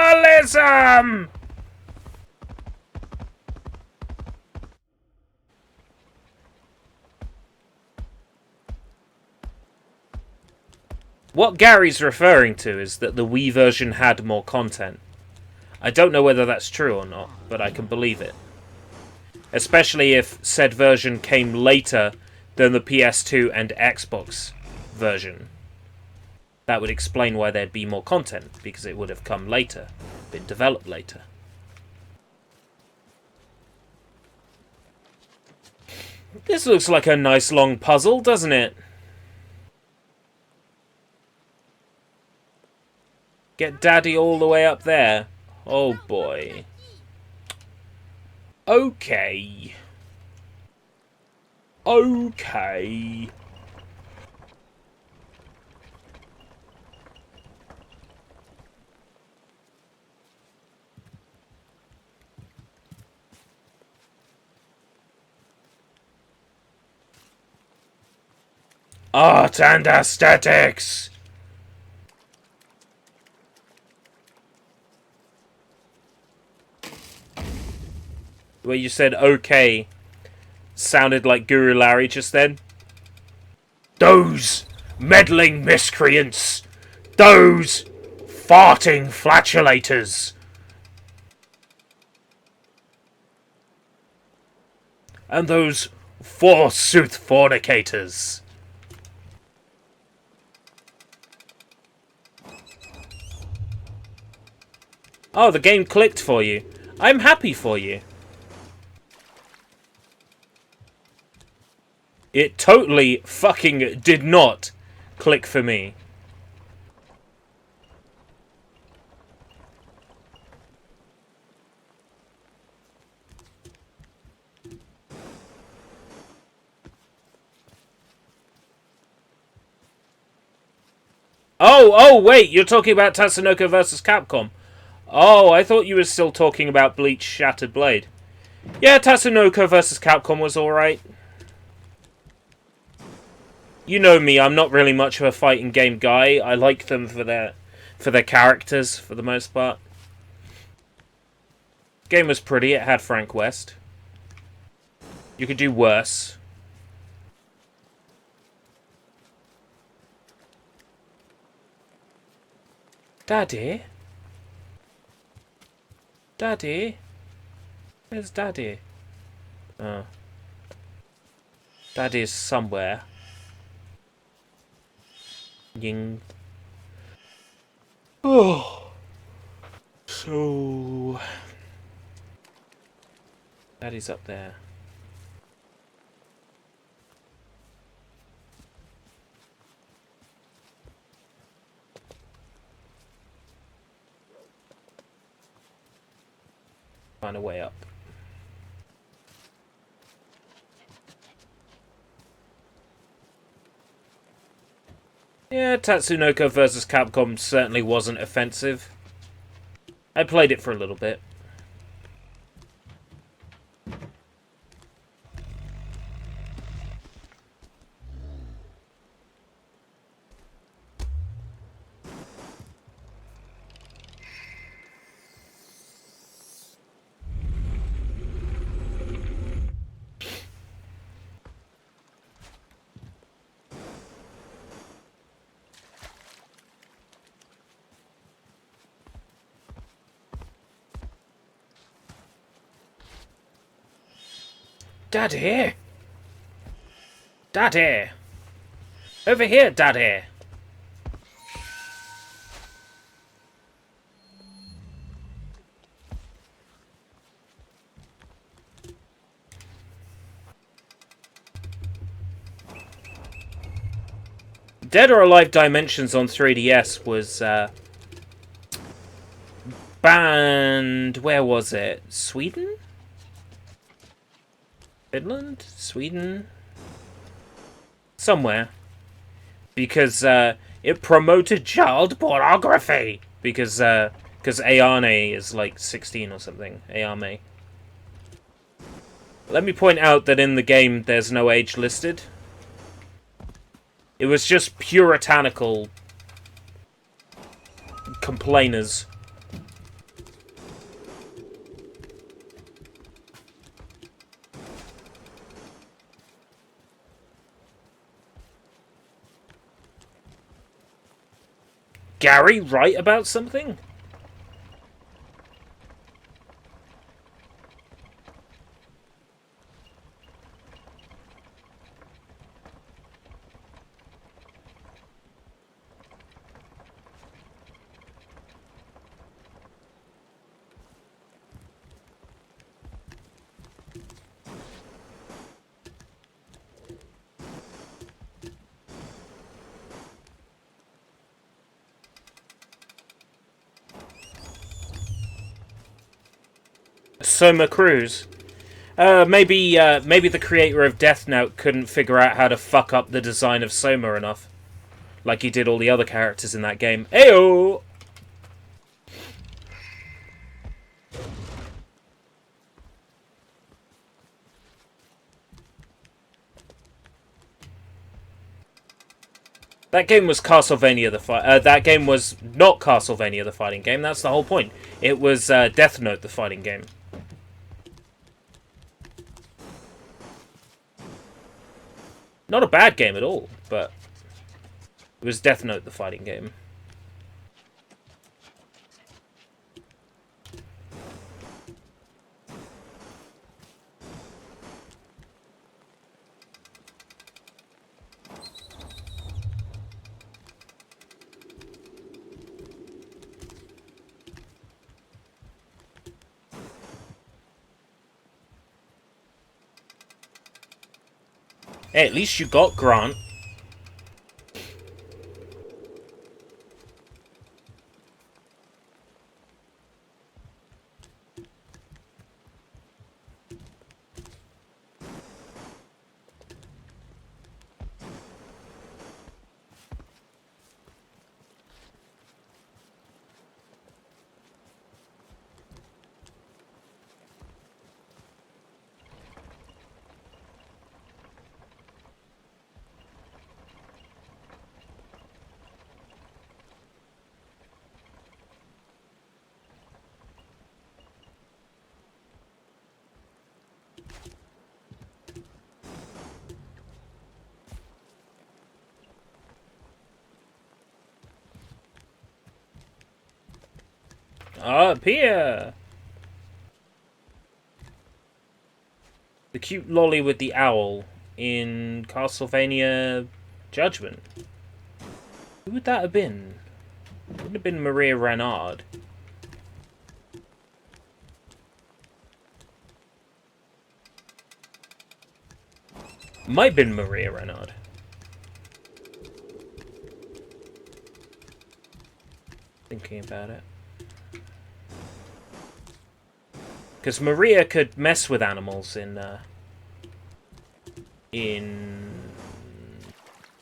What Gary's referring to is that the Wii version had more content. I don't know whether that's true or not, but I can believe it. Especially if said version came later than the PS2 and Xbox version. That would explain why there'd be more content, because it would have come later, been developed later. This looks like a nice long puzzle, doesn't it? Get Daddy all the way up there. Oh boy. Okay. Okay. Art and aesthetics! The way you said okay sounded like Guru Larry just then. Those meddling miscreants! Those farting flatulators! And those forsooth fornicators! Oh, the game clicked for you. I'm happy for you. It totally fucking did not click for me. Oh, wait, you're talking about Tatsunoko vs. Capcom. Oh, I thought you were still talking about Bleach Shattered Blade. Yeah, Tatsunoko vs. Capcom was alright. You know me, I'm not really much of a fighting game guy. I like them for their characters, for the most part. Game was pretty, it had Frank West. You could do worse. Daddy? Daddy? Where's Daddy? Oh. Daddy's somewhere. Ying. Oh. So... Daddy's up there. Find a way up. Yeah, Tatsunoko vs. Capcom certainly wasn't offensive. I played it for a little bit. Daddy! Daddy! Over here, Daddy! Dead or Alive Dimensions on 3DS was banned. Where was it? Sweden? Finland? Sweden? Somewhere. Because it promoted child pornography. Because Ayane is like 16 or something. Ayame. Let me point out that in the game there's no age listed. It was just puritanical complainers. Gary, right about something? Soma Cruz. Maybe the creator of Death Note couldn't figure out how to fuck up the design of Soma enough. Like he did all the other characters in that game. Ayo! That game was Castlevania the fight. That game was not Castlevania the fighting game. That's the whole point. It was Death Note the fighting game. Not a bad game at all, but it was Death Note the fighting game. Hey, at least you got Grant. Up here! The cute lolly with the owl in Castlevania Judgment. Who would that have been? It would have been Maria Renard. Might have been Maria Renard. Thinking about it. Because Maria could mess with animals in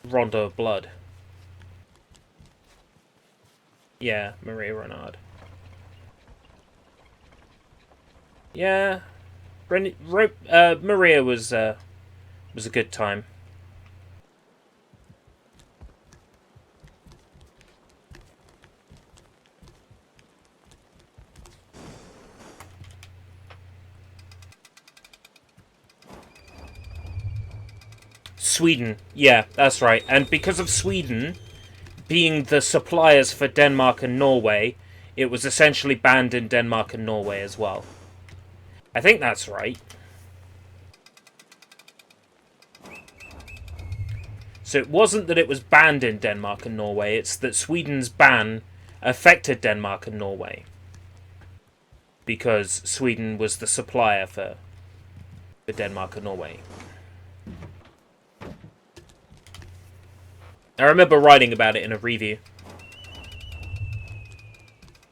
Rondo of Blood. Yeah, Maria Renard. Yeah, Maria was a good time. Sweden, yeah, that's right. And because of Sweden being the suppliers for Denmark and Norway, it was essentially banned in Denmark and Norway as well. I think that's right. So it wasn't that it was banned in Denmark and Norway, it's that Sweden's ban affected Denmark and Norway. Because Sweden was the supplier for Denmark and Norway. I remember writing about it in a review.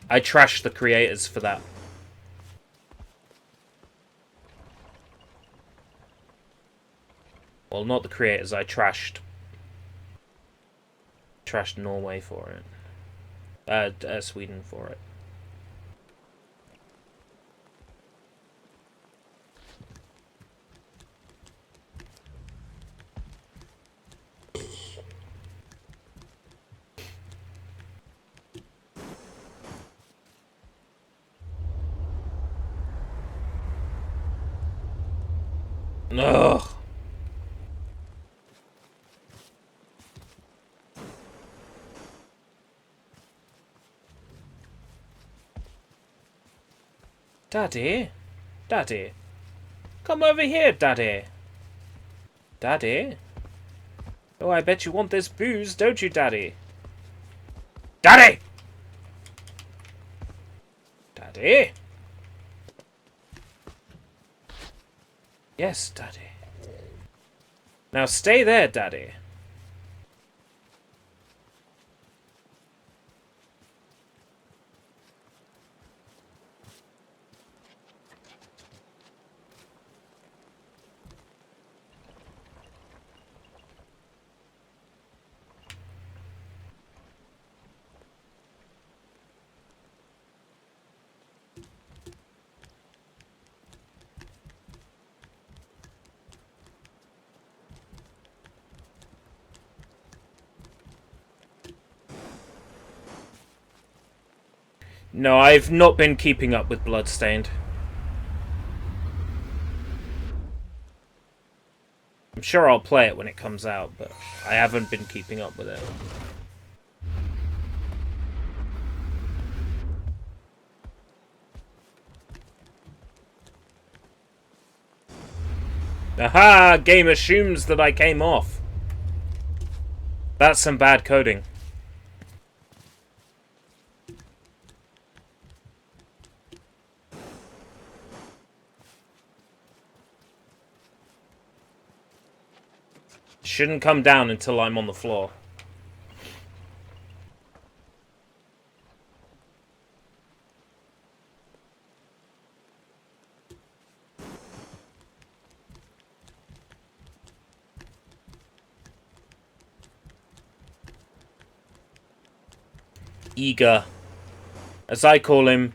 I trashed the creators for that. Well, not the creators, I trashed Norway for it. Sweden for it. Ugh. Daddy? Daddy? Come over here, Daddy. Daddy? Oh, I bet you want this booze, don't you, Daddy? Daddy! Daddy? Yes, Daddy. Now stay there, Daddy. No, I've not been keeping up with Bloodstained. I'm sure I'll play it when it comes out, but I haven't been keeping up with it. Aha! Game assumes that I came off. That's some bad coding. Shouldn't come down until I'm on the floor. Eager. As I call him,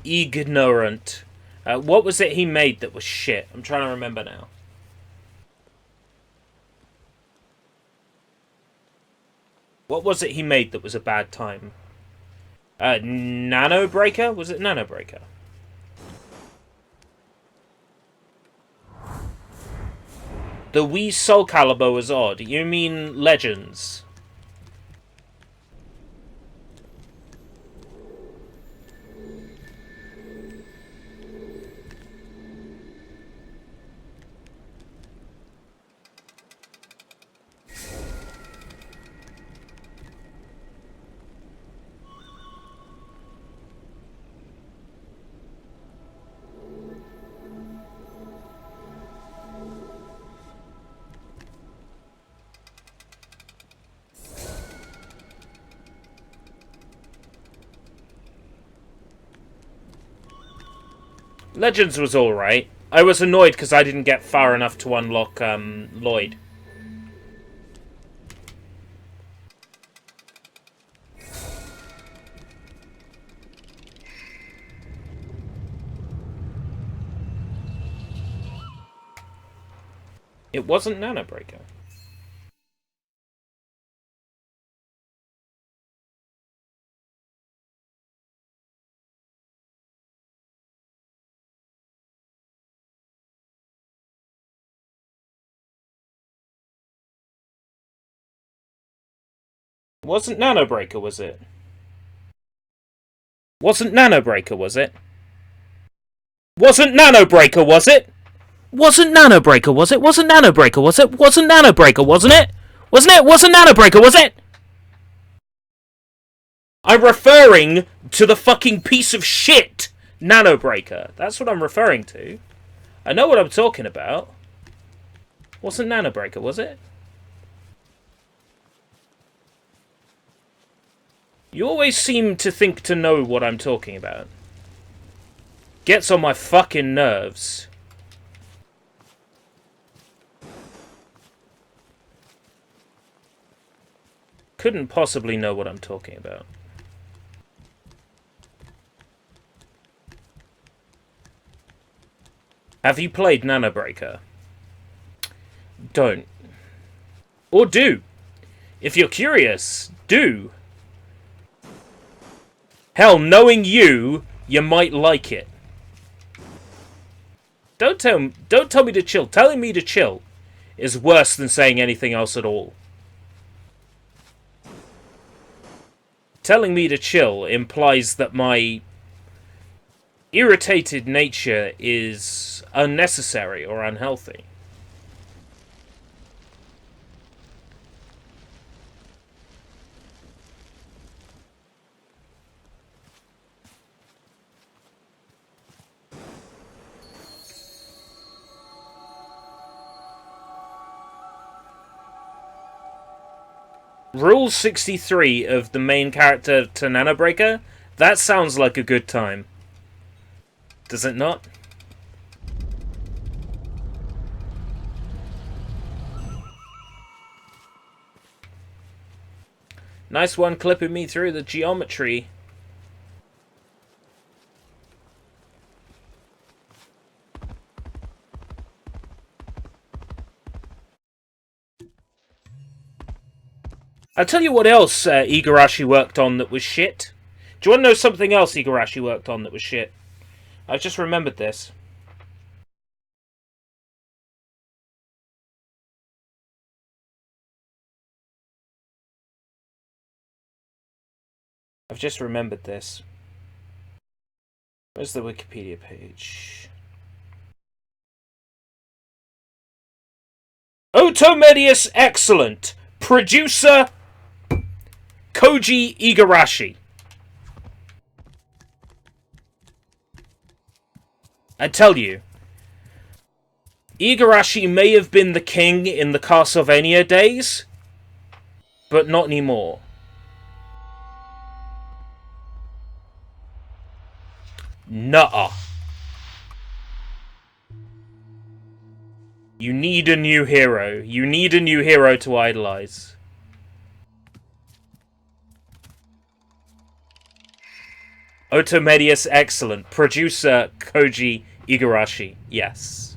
ignorant. What was it he made that was shit? I'm trying to remember now. What was it he made that was a bad time? Nano Breaker? Was it Nano Breaker? The Wii Soul Calibur was odd. You mean Legends? Legends was alright. I was annoyed because I didn't get far enough to unlock Lloyd. It wasn't Nano Breaker. Wasn't Nano Breaker, was it? Wasn't Nano Breaker, was it? Wasn't Nano Breaker, was it? Wasn't Nano Breaker, was it? Wasn't Nano Breaker, was it? Wasn't Nano Breaker, wasn't it? Wasn't it? Wasn't Nano Breaker, was it? I'm referring to the fucking piece of shit Nano Breaker. That's what I'm referring to. I know what I'm talking about. Wasn't Nano Breaker, was it? You always seem to think to know what I'm talking about. Gets on my fucking nerves. Couldn't possibly know what I'm talking about. Have you played Nano Breaker? Don't. Or do. If you're curious, do. Hell, knowing you, you might like it. Don't tell me to chill. Telling me to chill is worse than saying anything else at all. Telling me to chill implies that my irritated nature is unnecessary or unhealthy. Rule 63 of the main character to Nano Breaker? That sounds like a good time. Does it not? Nice one clipping me through the geometry. I'll tell you what else Igarashi worked on that was shit. Do you want to know something else Igarashi worked on that was shit? I've just remembered this. I've just remembered this. Where's the Wikipedia page? Otomedius Excellent! Producer Koji Igarashi. I tell you, Igarashi may have been the king in the Castlevania days, but not anymore. Nuh-uh. You need a new hero. You need a new hero to idolize. Otomedius Excellent. Producer Koji Igarashi. Yes.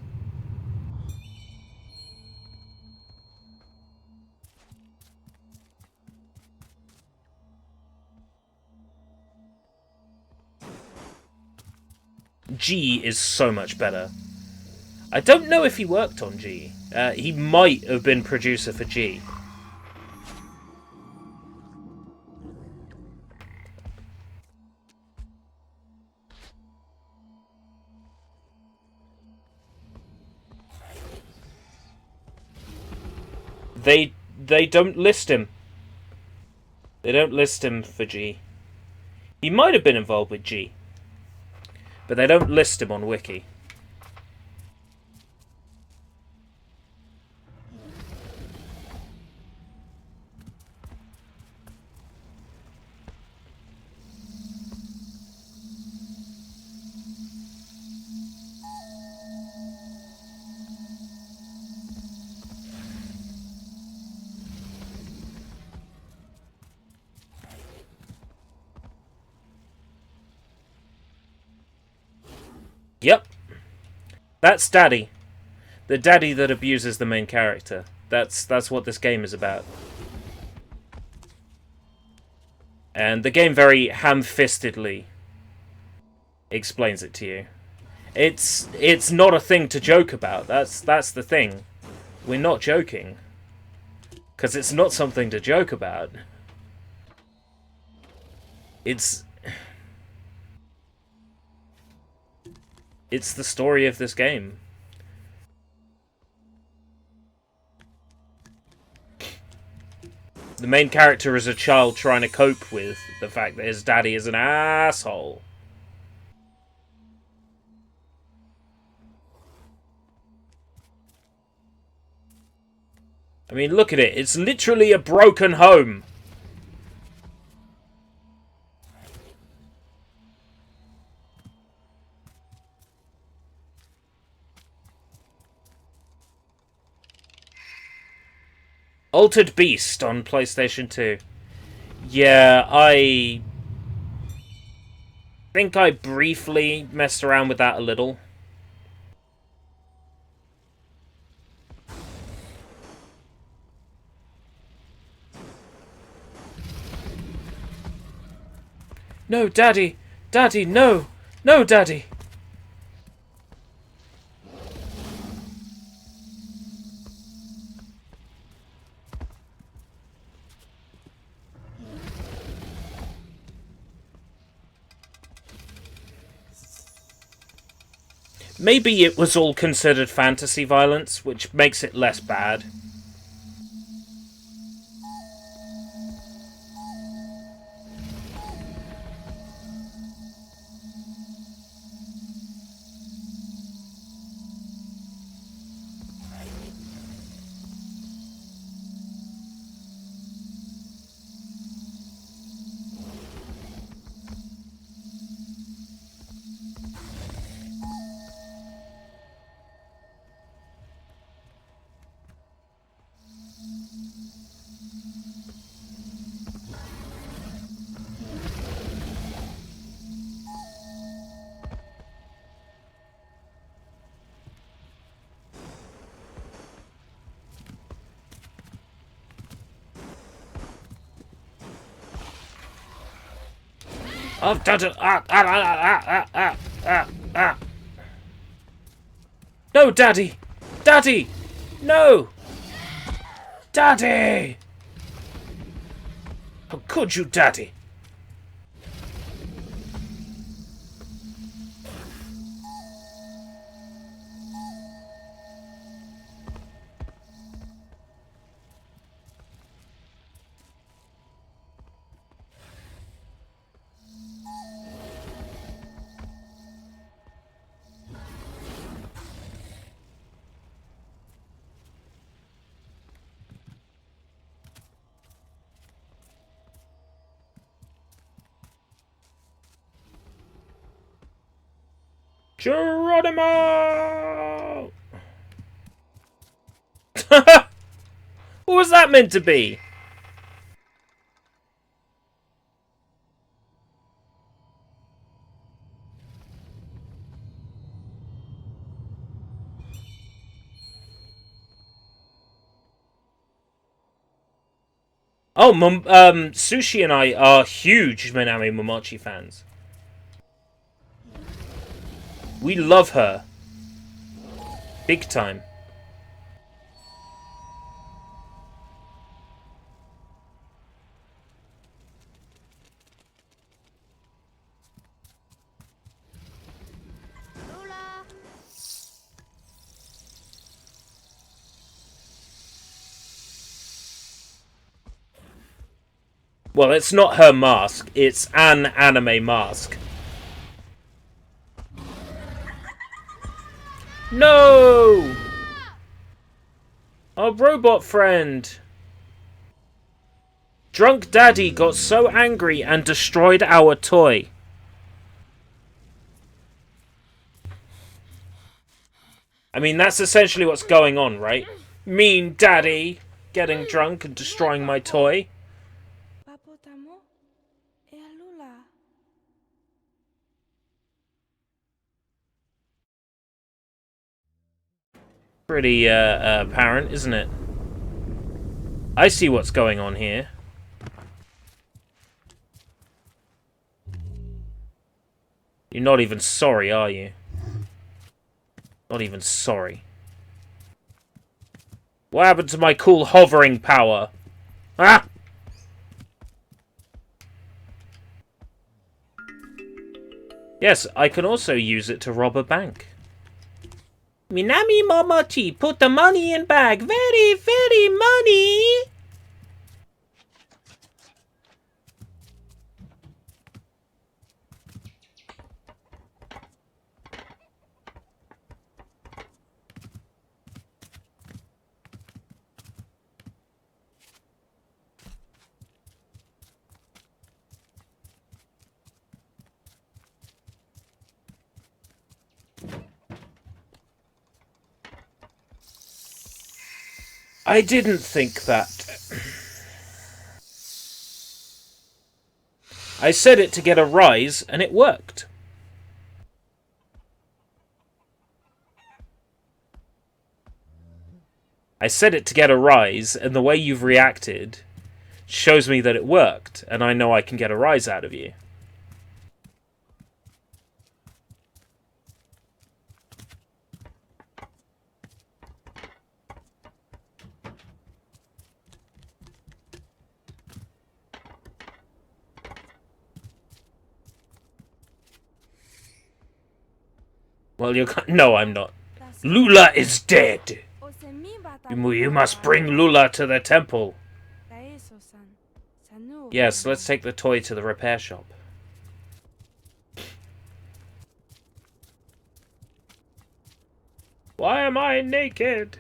G is so much better. I don't know if he worked on G. He might have been producer for G. They don't list him. They don't list him for G. He might have been involved with G, but they don't list him on Wiki. Yep. That's Daddy. The daddy that abuses the main character. That's what this game is about. And the game very ham-fistedly explains it to you. It's not a thing to joke about. That's the thing. We're not joking. Because it's not something to joke about. It's the story of this game. The main character is a child trying to cope with the fact that his daddy is an asshole. I mean, look at it. It's literally a broken home. Altered Beast on PlayStation 2. Yeah, I think I briefly messed around with that a little. No, Daddy! Daddy, no! No, Daddy! Maybe it was all considered fantasy violence, which makes it less bad. Oh, no, Daddy! Daddy! No! Daddy! How could you, Daddy? Geronimo! What was that meant to be? Oh, Sushi and I are huge Minami Momochi fans. We love her. Big time. Well, it's not her mask. It's an anime mask. No! Our robot friend. Drunk Daddy got so angry and destroyed our toy. I mean, that's essentially what's going on, right? Mean Daddy getting drunk and destroying my toy. Pretty apparent, isn't it? I see what's going on here. You're not even sorry, are you? Not even sorry. What happened to my cool hovering power? Ah! Yes, I can also use it to rob a bank. Minami Momochi, put the money in bag. Very, very money. I didn't think that. I said it to get a rise, and it worked. I said it to get a rise, and the way you've reacted shows me that it worked, and I know I can get a rise out of you. Well, you're... No, I'm not. Lula is dead! You must bring Lula to the temple. Yes, let's take the toy to the repair shop. Why am I naked?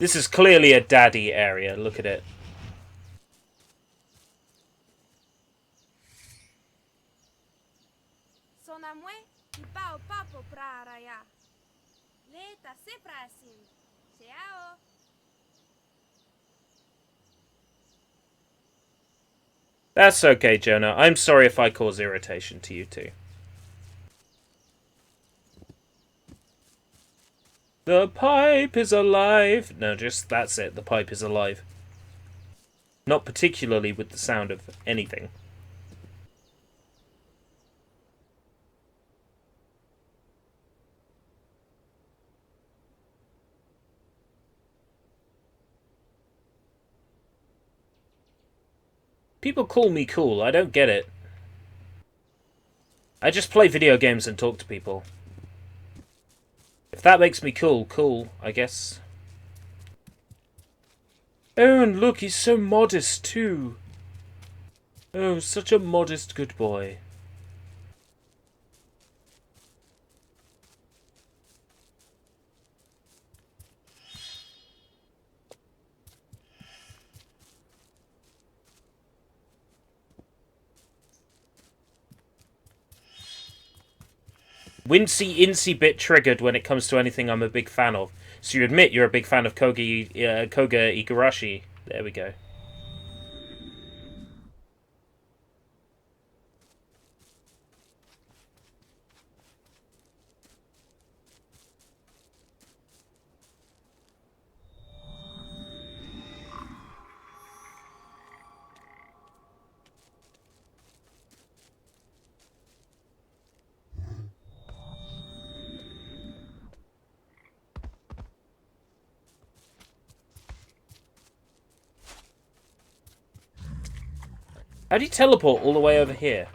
This is clearly a daddy area. Look at it. That's okay, Jonah. I'm sorry if I cause irritation to you too. The pipe is alive. No, just that's it. The pipe is alive. Not particularly with the sound of anything. People call me cool. I don't get it. I just play video games and talk to people. If that makes me cool, cool, I guess. Oh, and look, he's so modest, too. Oh, such a modest good boy. Wincy bit triggered when it comes to anything I'm a big fan of. So you admit you're a big fan of Koga Igarashi. There we go. How do you teleport all the way over here?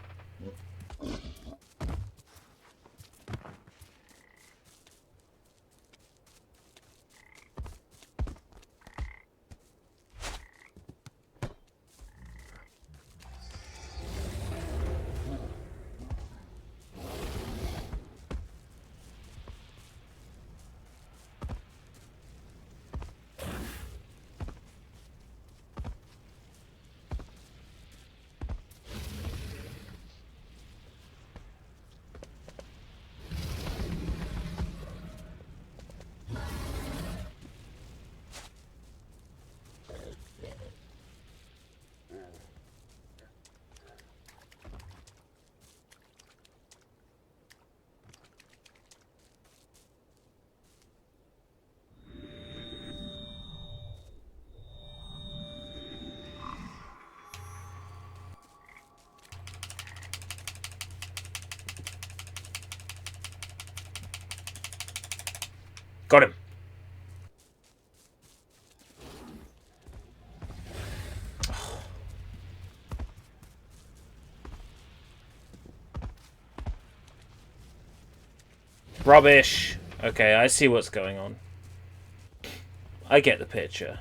Got him. Rubbish. Okay, I see what's going on. I get the picture.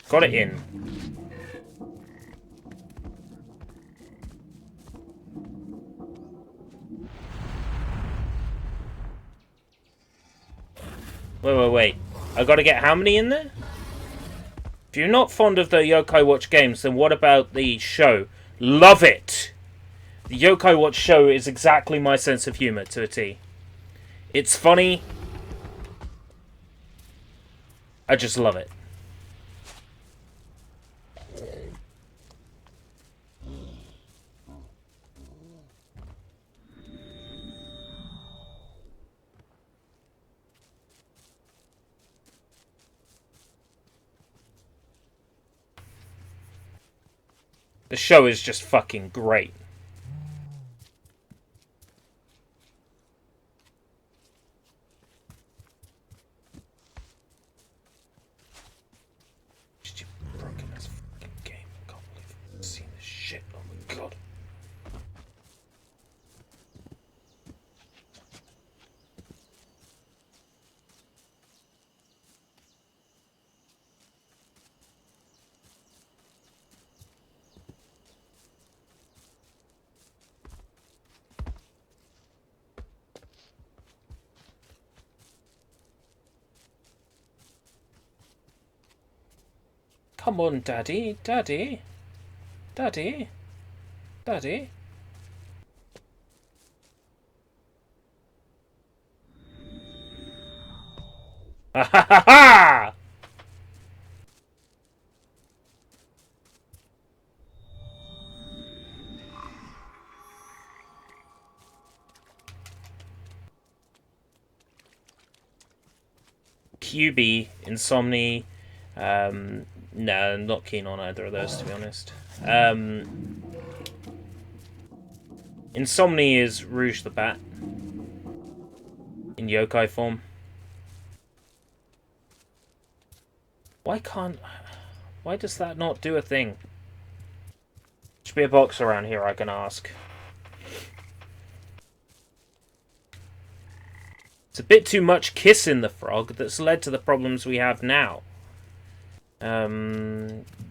Got it in. Wait. I gotta get how many in there? If you're not fond of the Yokai Watch games, then what about the show? Love it! The Yokai Watch show is exactly my sense of humour to a T. It's funny. I just love it. The show is just fucking great. Broken ass fucking game. I can't believe I've seen this shit. Oh my god. Come on, Daddy. Daddy. Daddy. Daddy. Ha ha ha ha! QB, Insomni. No, not keen on either of those, to be honest. Insomni is Rouge the Bat in yokai form. Why does that not do a thing? Should be a box around here I can ask. It's a bit too much kissing the frog that's led to the problems we have now.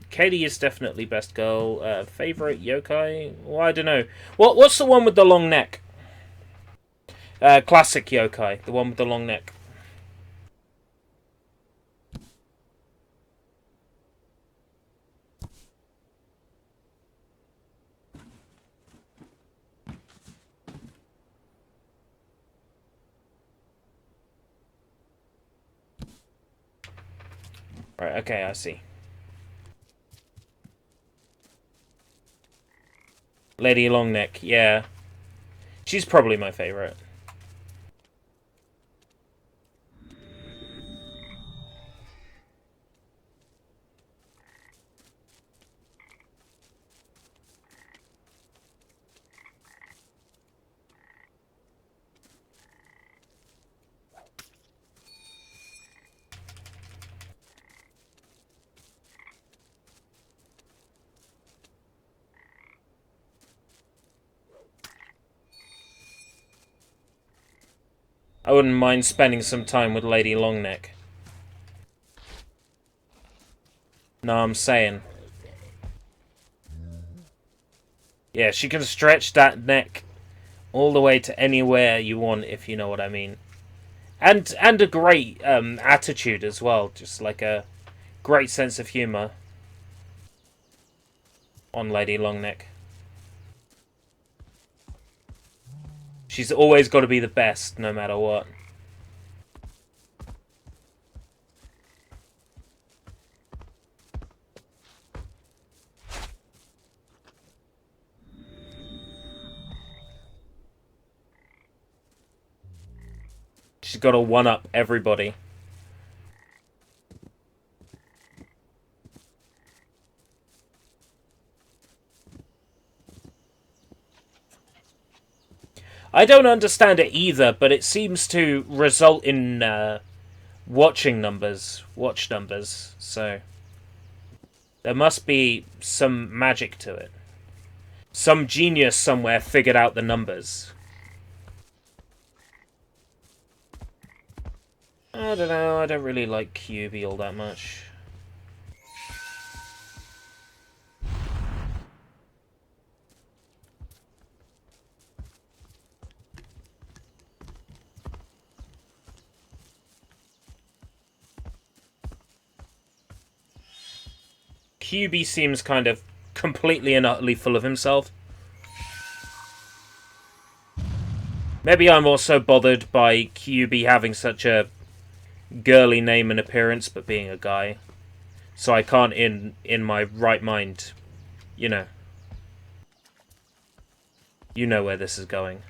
Katie is definitely best girl. Favorite yokai? Well, I don't know. What's the one with the long neck? Classic yokai, the one with the long neck. Right, okay, I see. Lady Longneck, yeah. She's probably my favourite. I wouldn't mind spending some time with Lady Longneck. No, I'm saying. Yeah, she can stretch that neck all the way to anywhere you want, if you know what I mean. And a great attitude as well, just like a great sense of humour on Lady Longneck. She's always got to be the best, no matter what. She's got to one-up everybody. I don't understand it either, but it seems to result in watch numbers, so there must be some magic to it. Some genius somewhere figured out the numbers. I don't know, I don't really like QB all that much. QB seems kind of completely and utterly full of himself. Maybe I'm also bothered by QB having such a girly name and appearance, but being a guy. So I can't, in my right mind, you know. You know where this is going.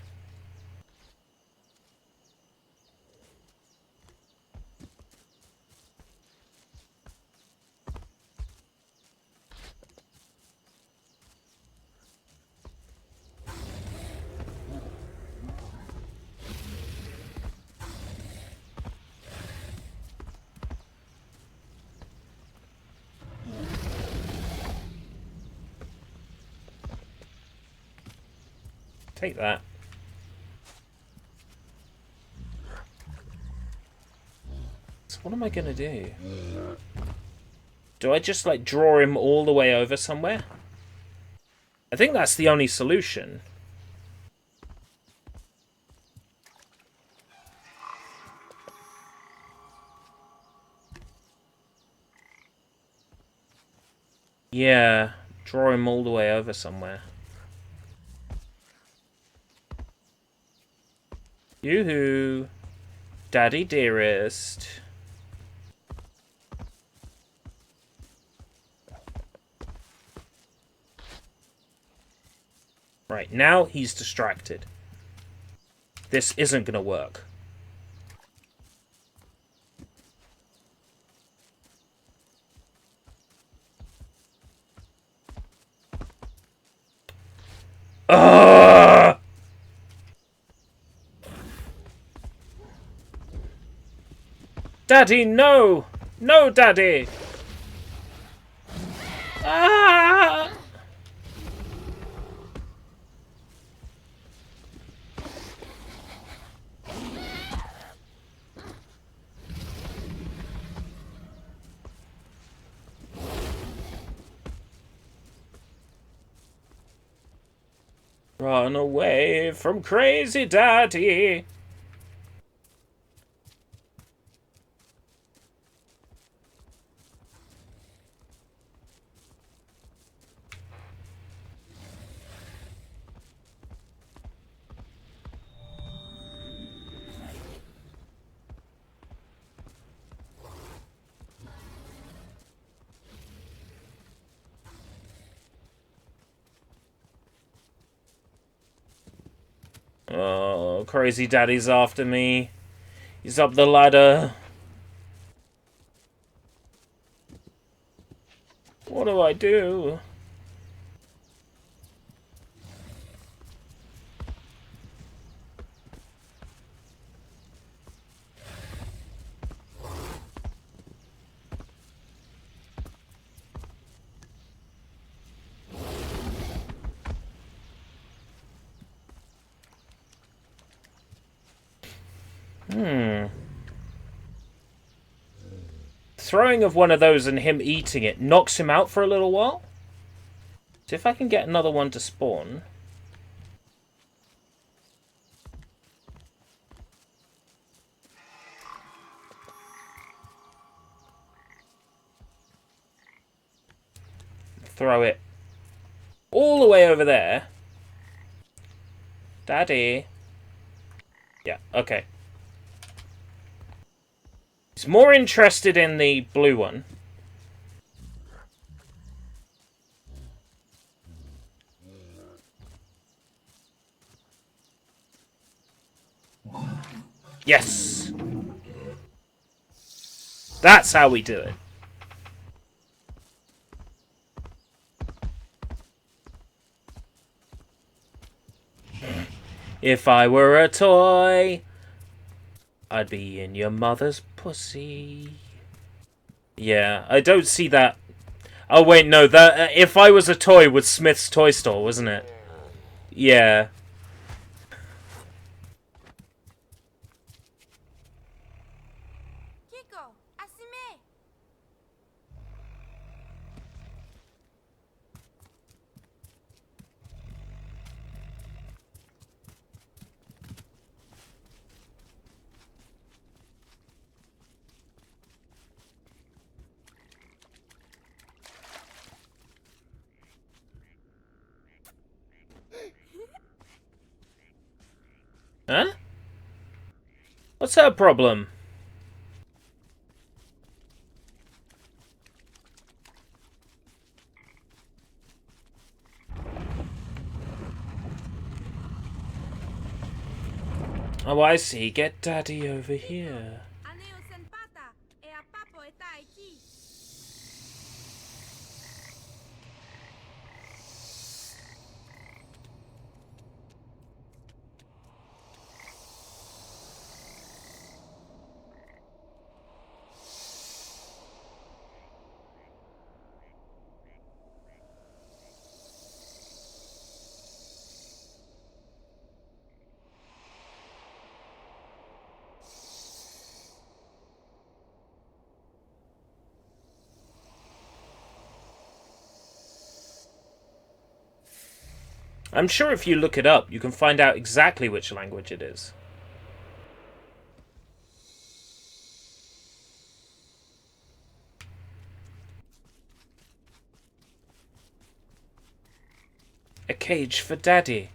Take that. So what am I gonna do? Do I just, like, draw him all the way over somewhere? I think that's the only solution. Yeah, draw him all the way over somewhere. Yoo-hoo! Daddy dearest. Right, now he's distracted. This isn't gonna work. Ugh! Daddy, no! No, Daddy! Ah! Run away from crazy Daddy! Oh, crazy Daddy's after me. He's up the ladder. What do I do? Throwing of one of those and him eating it knocks him out for a little while? So if I can get another one to spawn... Throw it all the way over there. Daddy. Yeah, okay. He's more interested in the blue one. Yes! That's how we do it. If I were a toy, I'd be in your mother's pussy. Yeah, I don't see that. Oh wait, no, that if I was a toy was Smith's toy store, wasn't it? Yeah. Huh? What's her problem? Oh, I see. Get Daddy over here. I'm sure if you look it up, you can find out exactly which language it is. A cage for Daddy.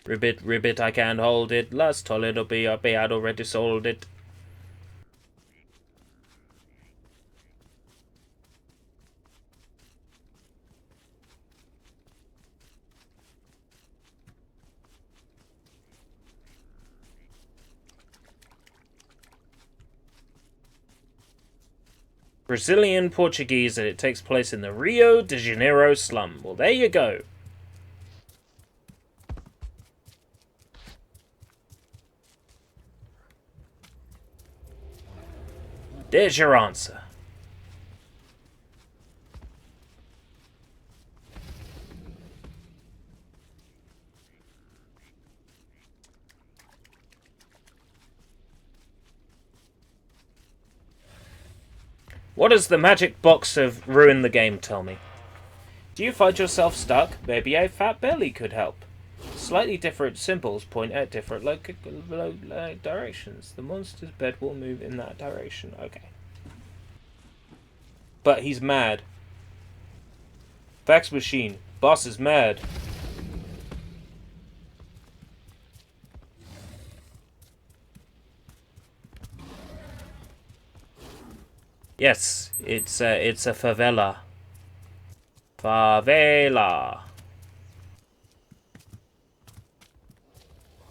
Ribbit, ribbit, I can't hold it. Last toll it'll be up, I'd already sold it. Brazilian Portuguese, and it takes place in the Rio de Janeiro slum. Well, there you go. There's your answer. What does the magic box of Ruin the Game tell me? Do you find yourself stuck? Maybe a fat belly could help. Slightly different symbols point at different directions. The monster's bed will move in that direction. Okay. But he's mad. Fax machine. Boss is mad. Yes, it's a favela. Favela.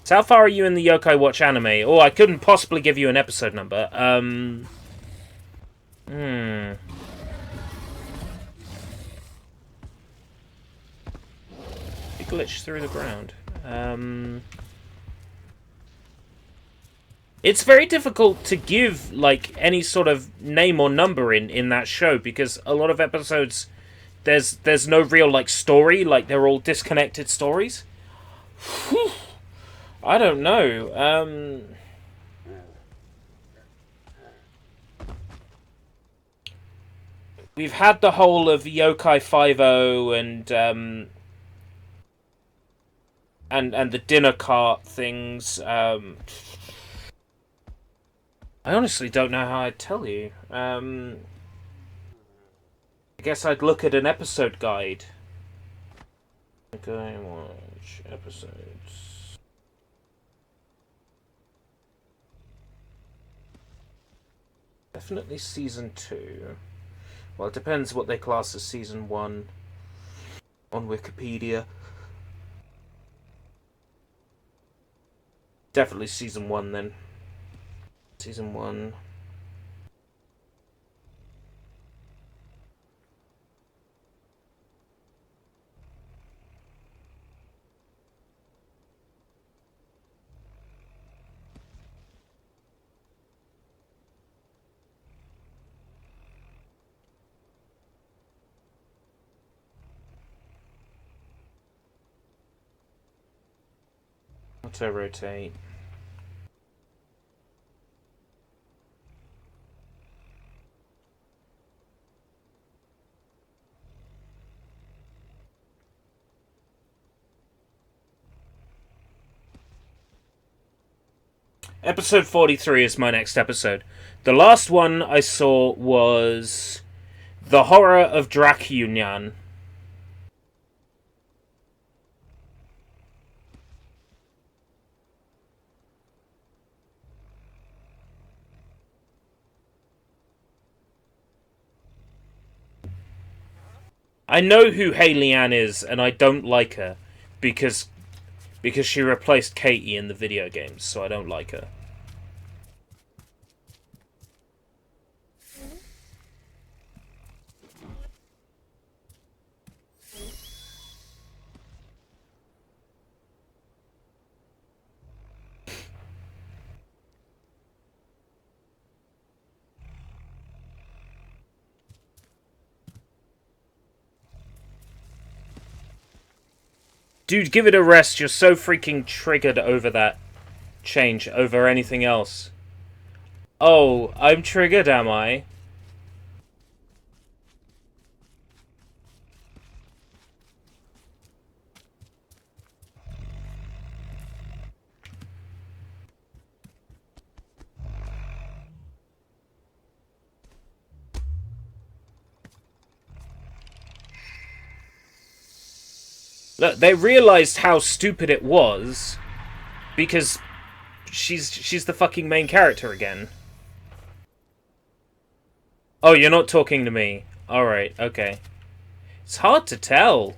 So how far are you in the Yokai Watch anime? Oh, I couldn't possibly give you an episode number. It glitched through the ground. It's very difficult to give, like, any sort of name or number in that show, because a lot of episodes, there's no real, like, story. Like, they're all disconnected stories. Whew. I don't know. we've had the whole of Yokai 50 and the dinner cart things. I honestly don't know how I'd tell you. I guess I'd look at an episode guide. Okay, watch episodes. Definitely season 2. Well, it depends what they class as season 1 on Wikipedia. Definitely season 1 then. Season 1. Auto rotate. Episode 43 is my next episode. The last one I saw was The Horror of Dracunian. I know who Hayley Ann is, and I don't like her because she replaced Katie in the video games, so I don't like her. Dude, give it a rest. You're so freaking triggered over that change over anything else. Oh, I'm triggered, am I? Look, they realized how stupid it was because she's the fucking main character again. Oh, you're not talking to me. Alright, okay. It's hard to tell.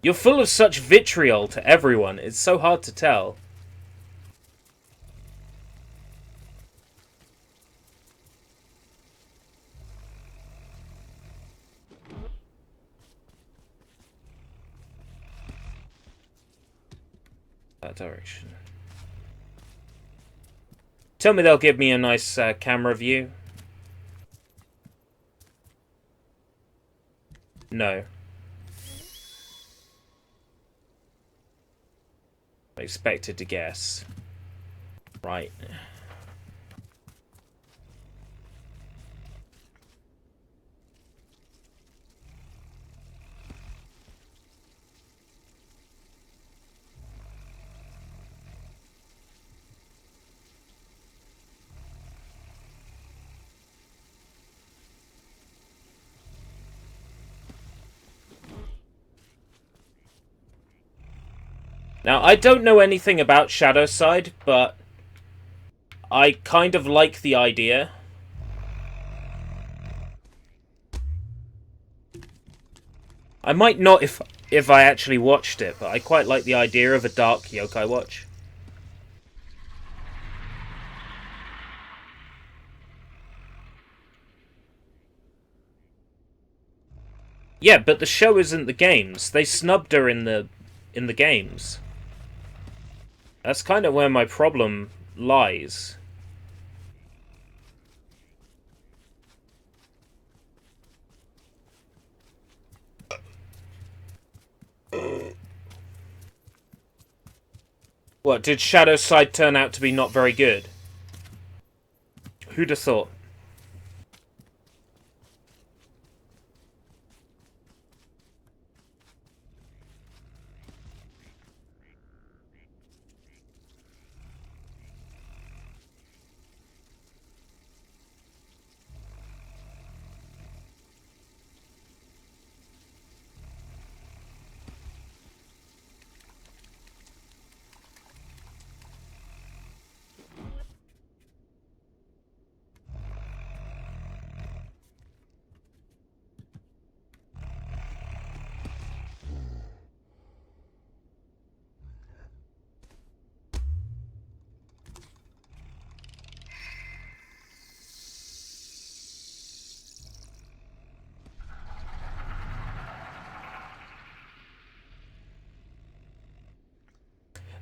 You're full of such vitriol to everyone. It's so hard to tell. That direction. Tell me they'll give me a nice camera view. No. I expected to guess. Right. Now, I don't know anything about Shadowside, but I kind of like the idea. I might not if I actually watched it, but I quite like the idea of a dark yokai watch. Yeah, but the show isn't the games. They snubbed her in the games. That's kind of where my problem lies. What, did Shadowside turn out to be not very good? Who'd have thought?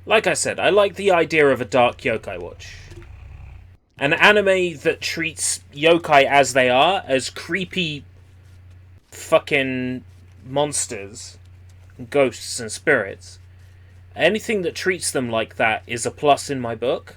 Like I said, I like the idea of a dark yokai watch. An anime that treats yokai as they are, as creepy fucking monsters, ghosts and spirits. Anything that treats them like that is a plus in my book.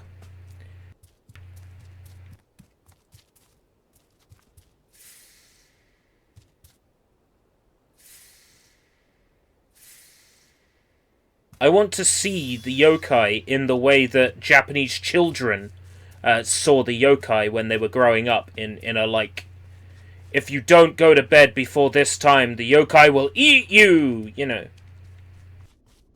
I want to see the yokai in the way that Japanese children saw the yokai when they were growing up, in a, like, if you don't go to bed before this time, the yokai will eat you, you know.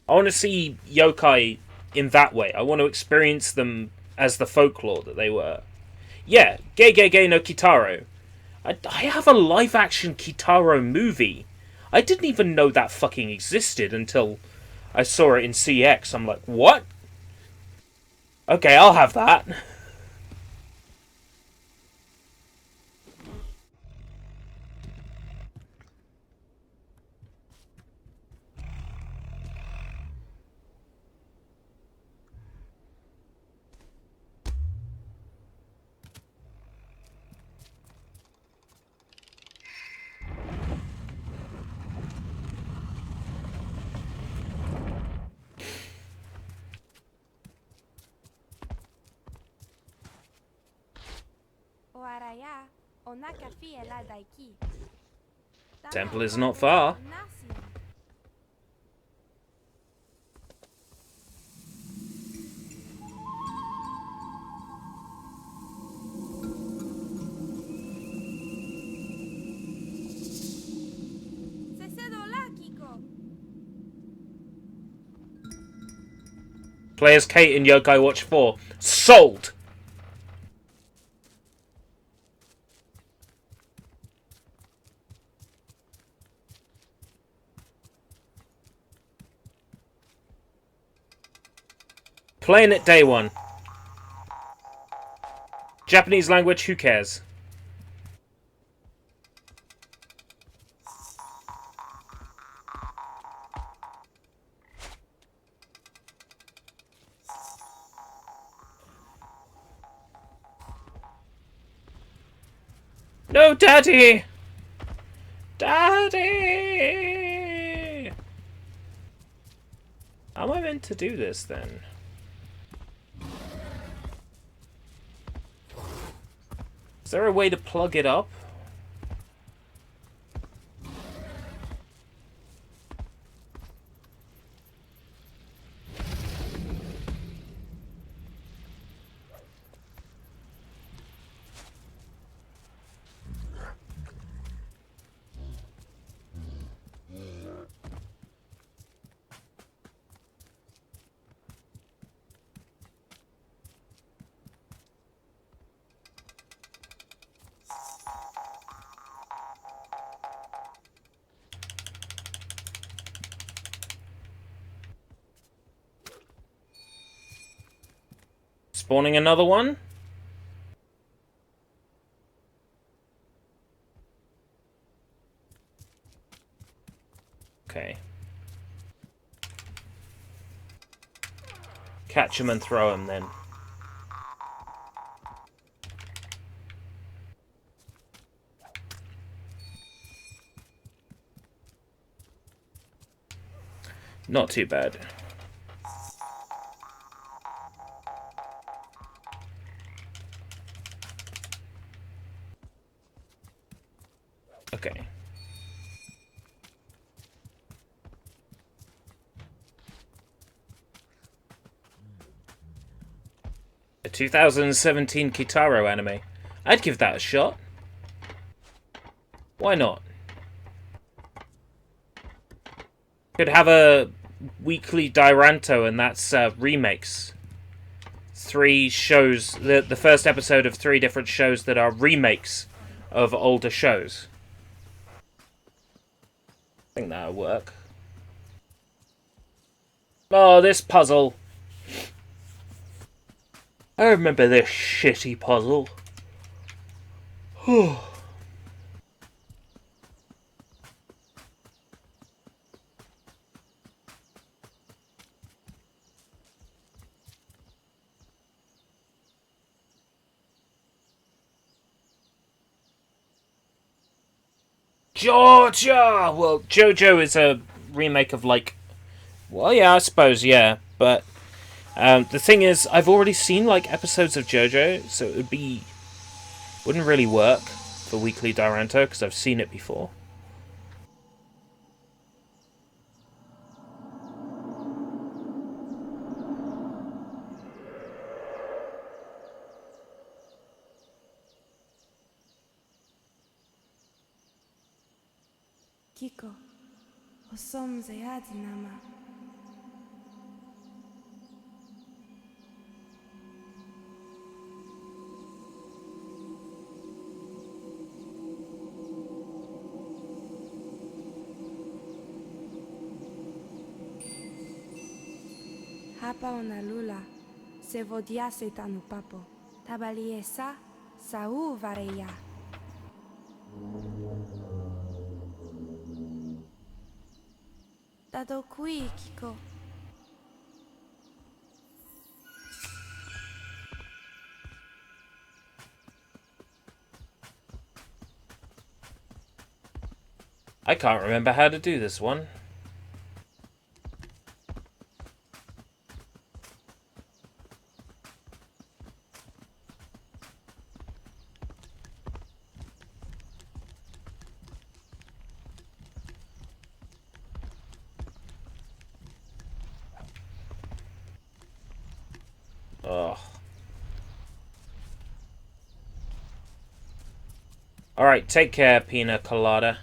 I want to see yokai in that way. I want to experience them as the folklore that they were. Yeah, Gege no Kitaro. I have a live-action Kitaro movie. I didn't even know that fucking existed until I saw it in CX. I'm like, what? Okay, I'll have that. Temple is not far. Play as Kate in Yokai Watch 4. Sold! Playing it day one. Japanese language, who cares? No, Daddy! Daddy! How am I meant to do this, then? Is there a way to plug it up? Spawning another one? Okay. Catch him and throw him then. Not too bad. Okay. A 2017 Kitaro anime. I'd give that a shot. Why not? Could have a weekly Diranto, and that's remakes. 3 shows, the first episode of 3 different shows that are remakes of older shows. I think that'll work. Oh, this puzzle. I remember this shitty puzzle. Georgia! Well, JoJo is a remake of, like... Well, yeah, I suppose, yeah. But the thing is, I've already seen, like, episodes of JoJo, so it wouldn't really work for Weekly Diranto, because I've seen it before. Kiko, osom zayadi nama. Hapa onalula, se vodia se tanu papo. Tabaliesa, sau vareya. Dado kui, Kiko. I can't remember how to do this one. Ugh. Alright, take care, Pina Colada.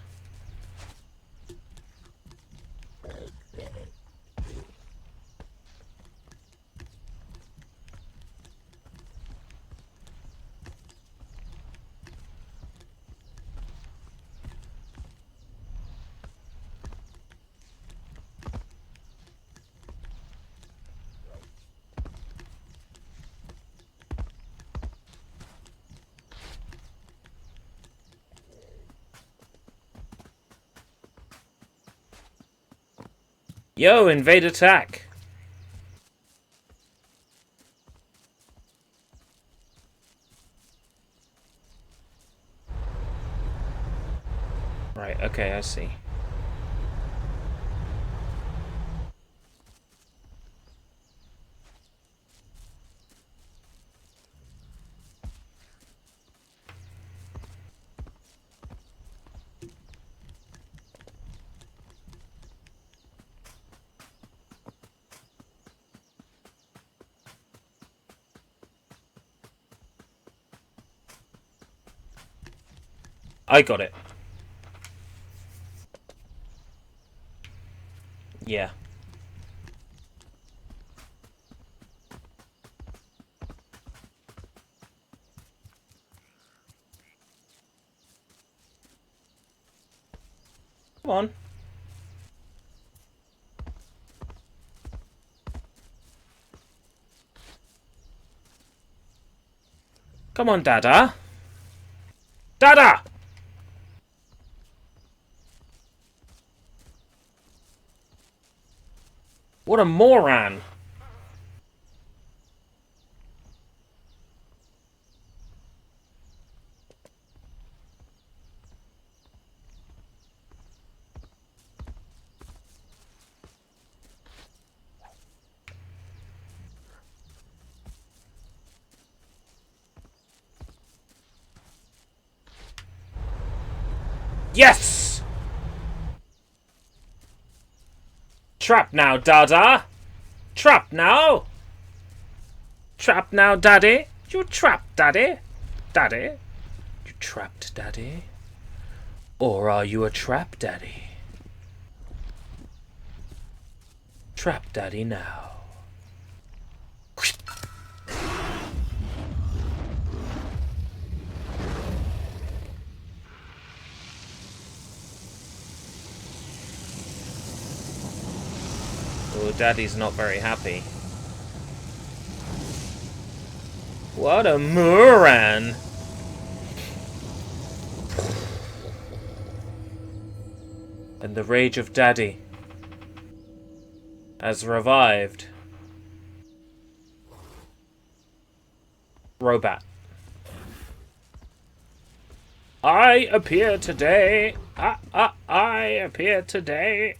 Yo, invade attack! Right, okay, I see. I got it. Yeah. Come on. Come on, Dada. Dada! What a moron! Yes! Trap now, Dada! Trap now! Trap now, Daddy! You trapped, Daddy! Daddy? You trapped, Daddy? Or are you a trap, Daddy? Trap, Daddy, now. Oh, Daddy's not very happy. What a moron! And the rage of Daddy has revived. Robot. I appear today. I appear today.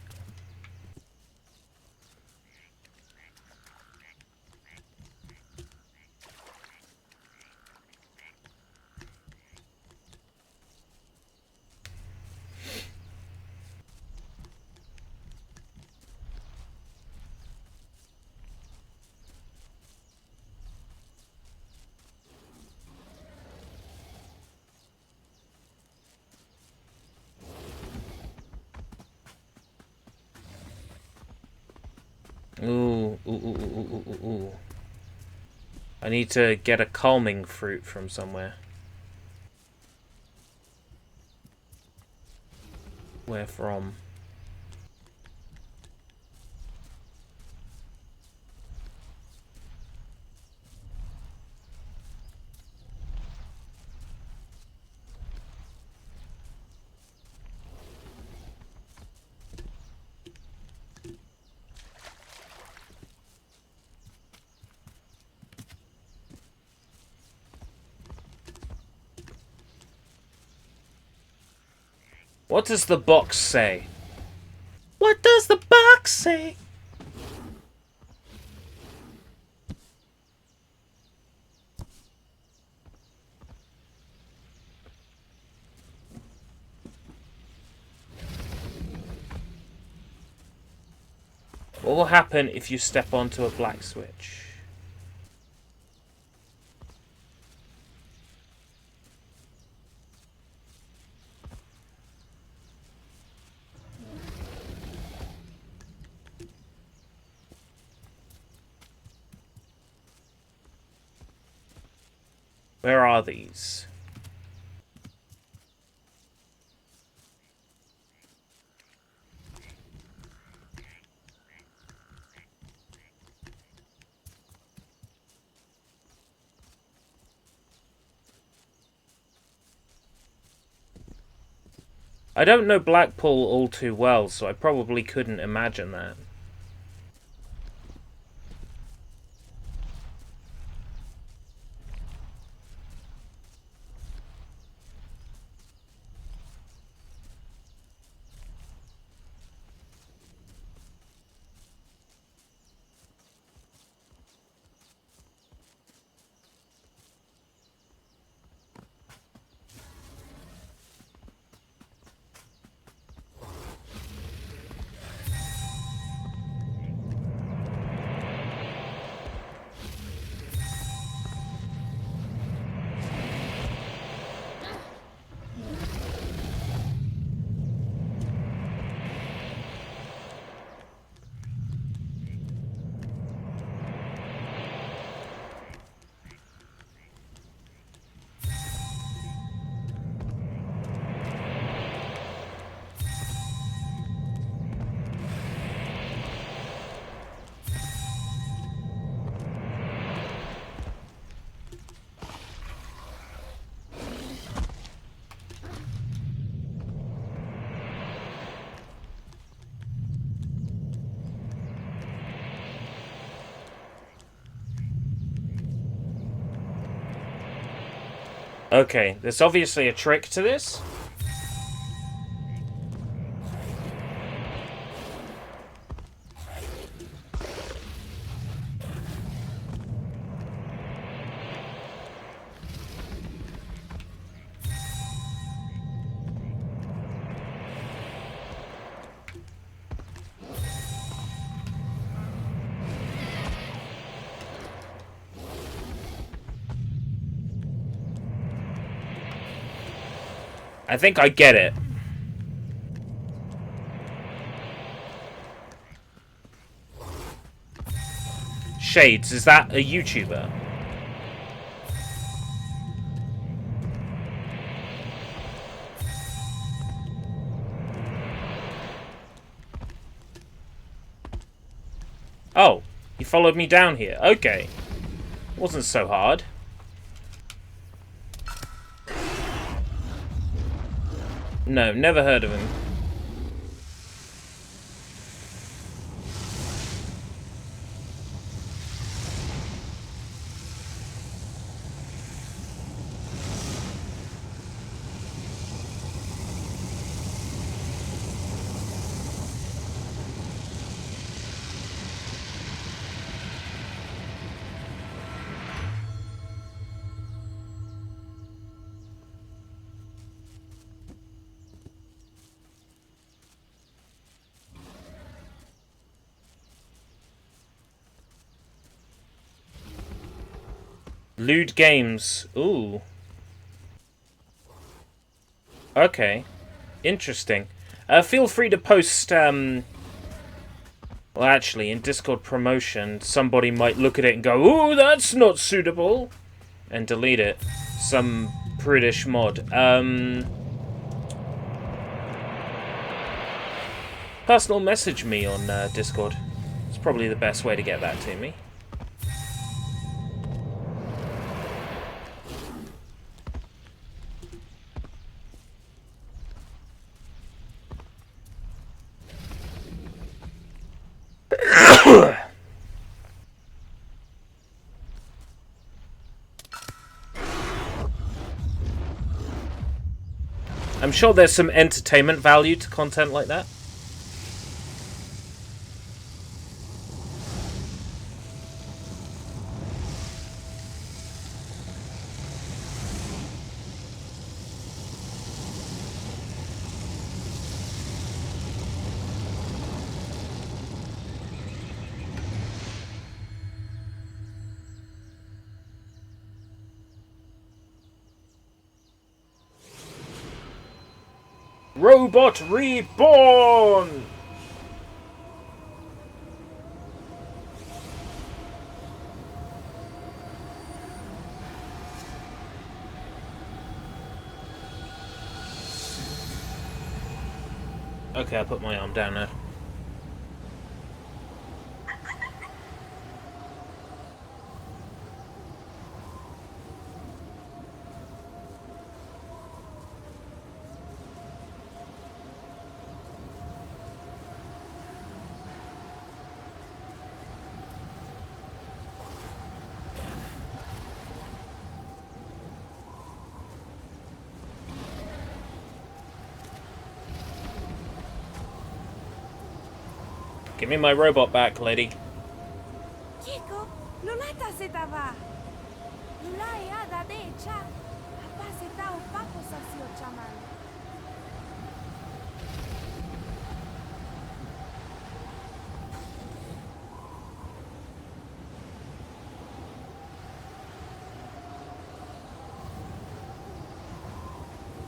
Ooh. I need to get a calming fruit from somewhere. Where from? What does the box say? What does the box say? What will happen if you step onto a black switch? Where are these? I don't know Blackpool all too well, so I probably couldn't imagine that. Okay, there's obviously a trick to this. I think I get it. Shades, is that a YouTuber? Oh, he followed me down here. Okay. Wasn't so hard. No, never heard of him. Lewd games. Ooh. Okay. Interesting. Feel free to post, well, actually, in Discord promotion, somebody might look at it and go, ooh, that's not suitable, and delete it. Some British mod. Personal message me on Discord. It's probably the best way to get that to me. I'm sure there's some entertainment value to content like that. Robot Reborn! Okay, I'll put my arm down now. Give me my robot back, lady. Kiko, Lunata setava. Lula e ada de cha. Apa seta o papo sa si o chaman.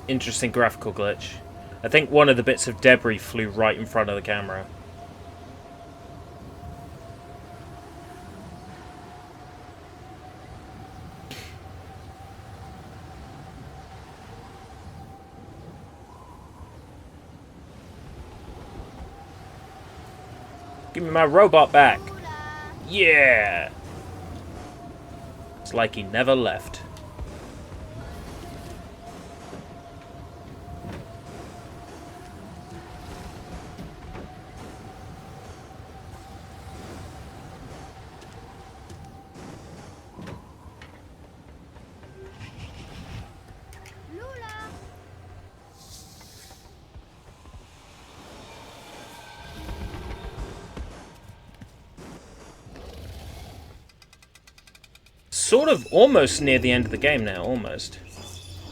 Interesting graphical glitch. I think one of the bits of debris flew right in front of the camera. Give me my robot back. Yeah. It's like he never left. Sort of almost near the end of the game now, almost.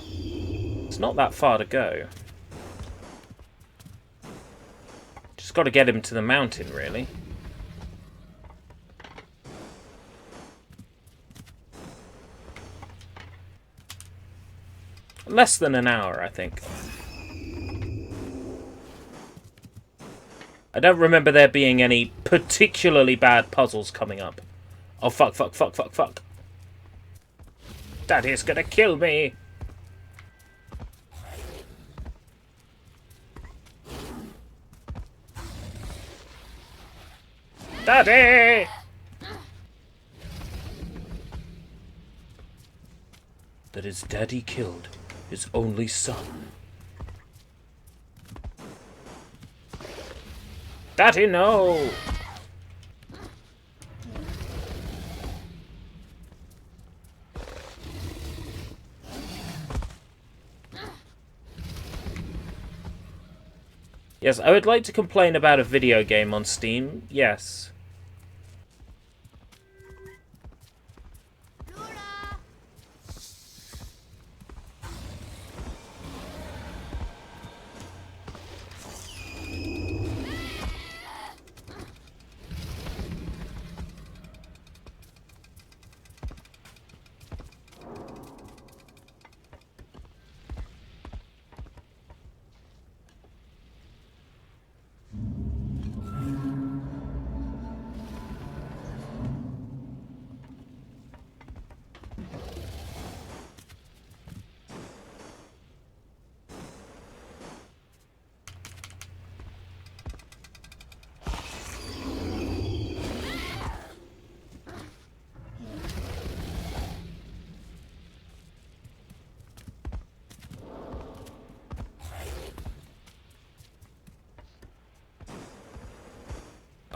It's not that far to go. Just got to get him to the mountain, really. Less than an hour, I think. I don't remember there being any particularly bad puzzles coming up. Oh, fuck, fuck, fuck, fuck, fuck. Daddy's gonna kill me! Daddy! That his daddy killed his only son. Daddy, no! Yes, I would like to complain about a video game on Steam. Yes.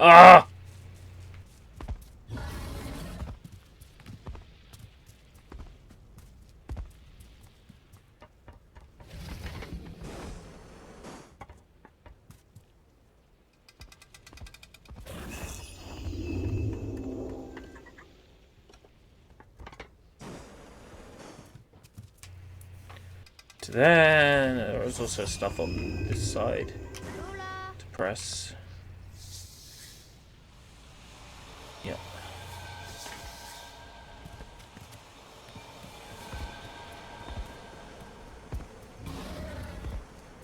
Ah! Then there was also stuff on this side Lula. to press. Yep.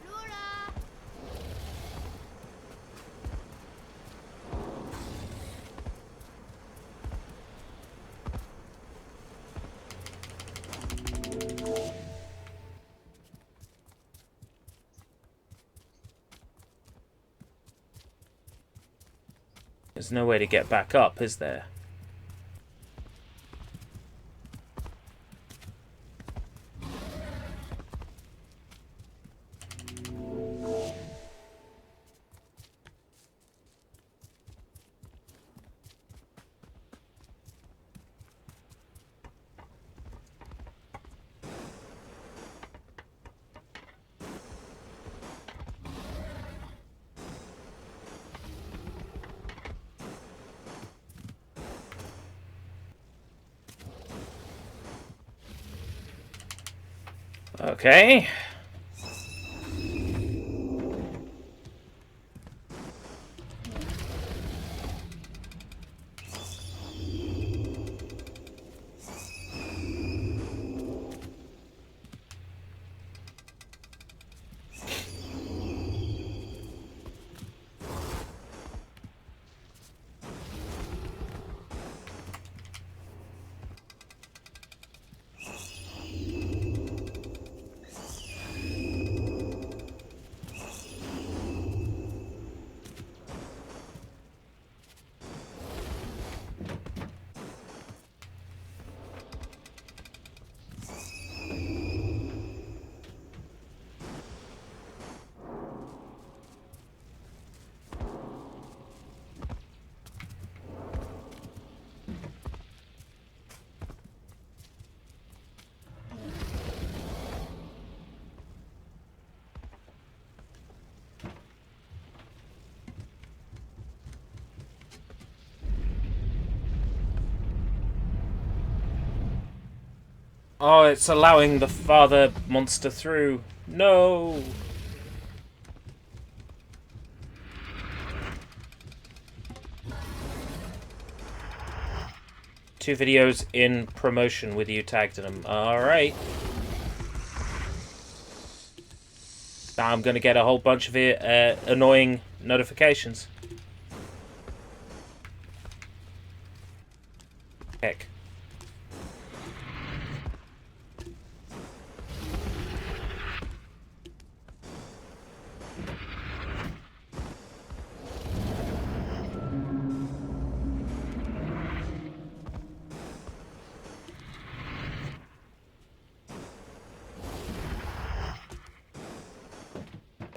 Lula. There's no way to get back up, is there? Okay. Oh, it's allowing the father monster through. No! Two videos in promotion with you tagged in them. Alright. Now I'm gonna get a whole bunch of annoying notifications. Heck.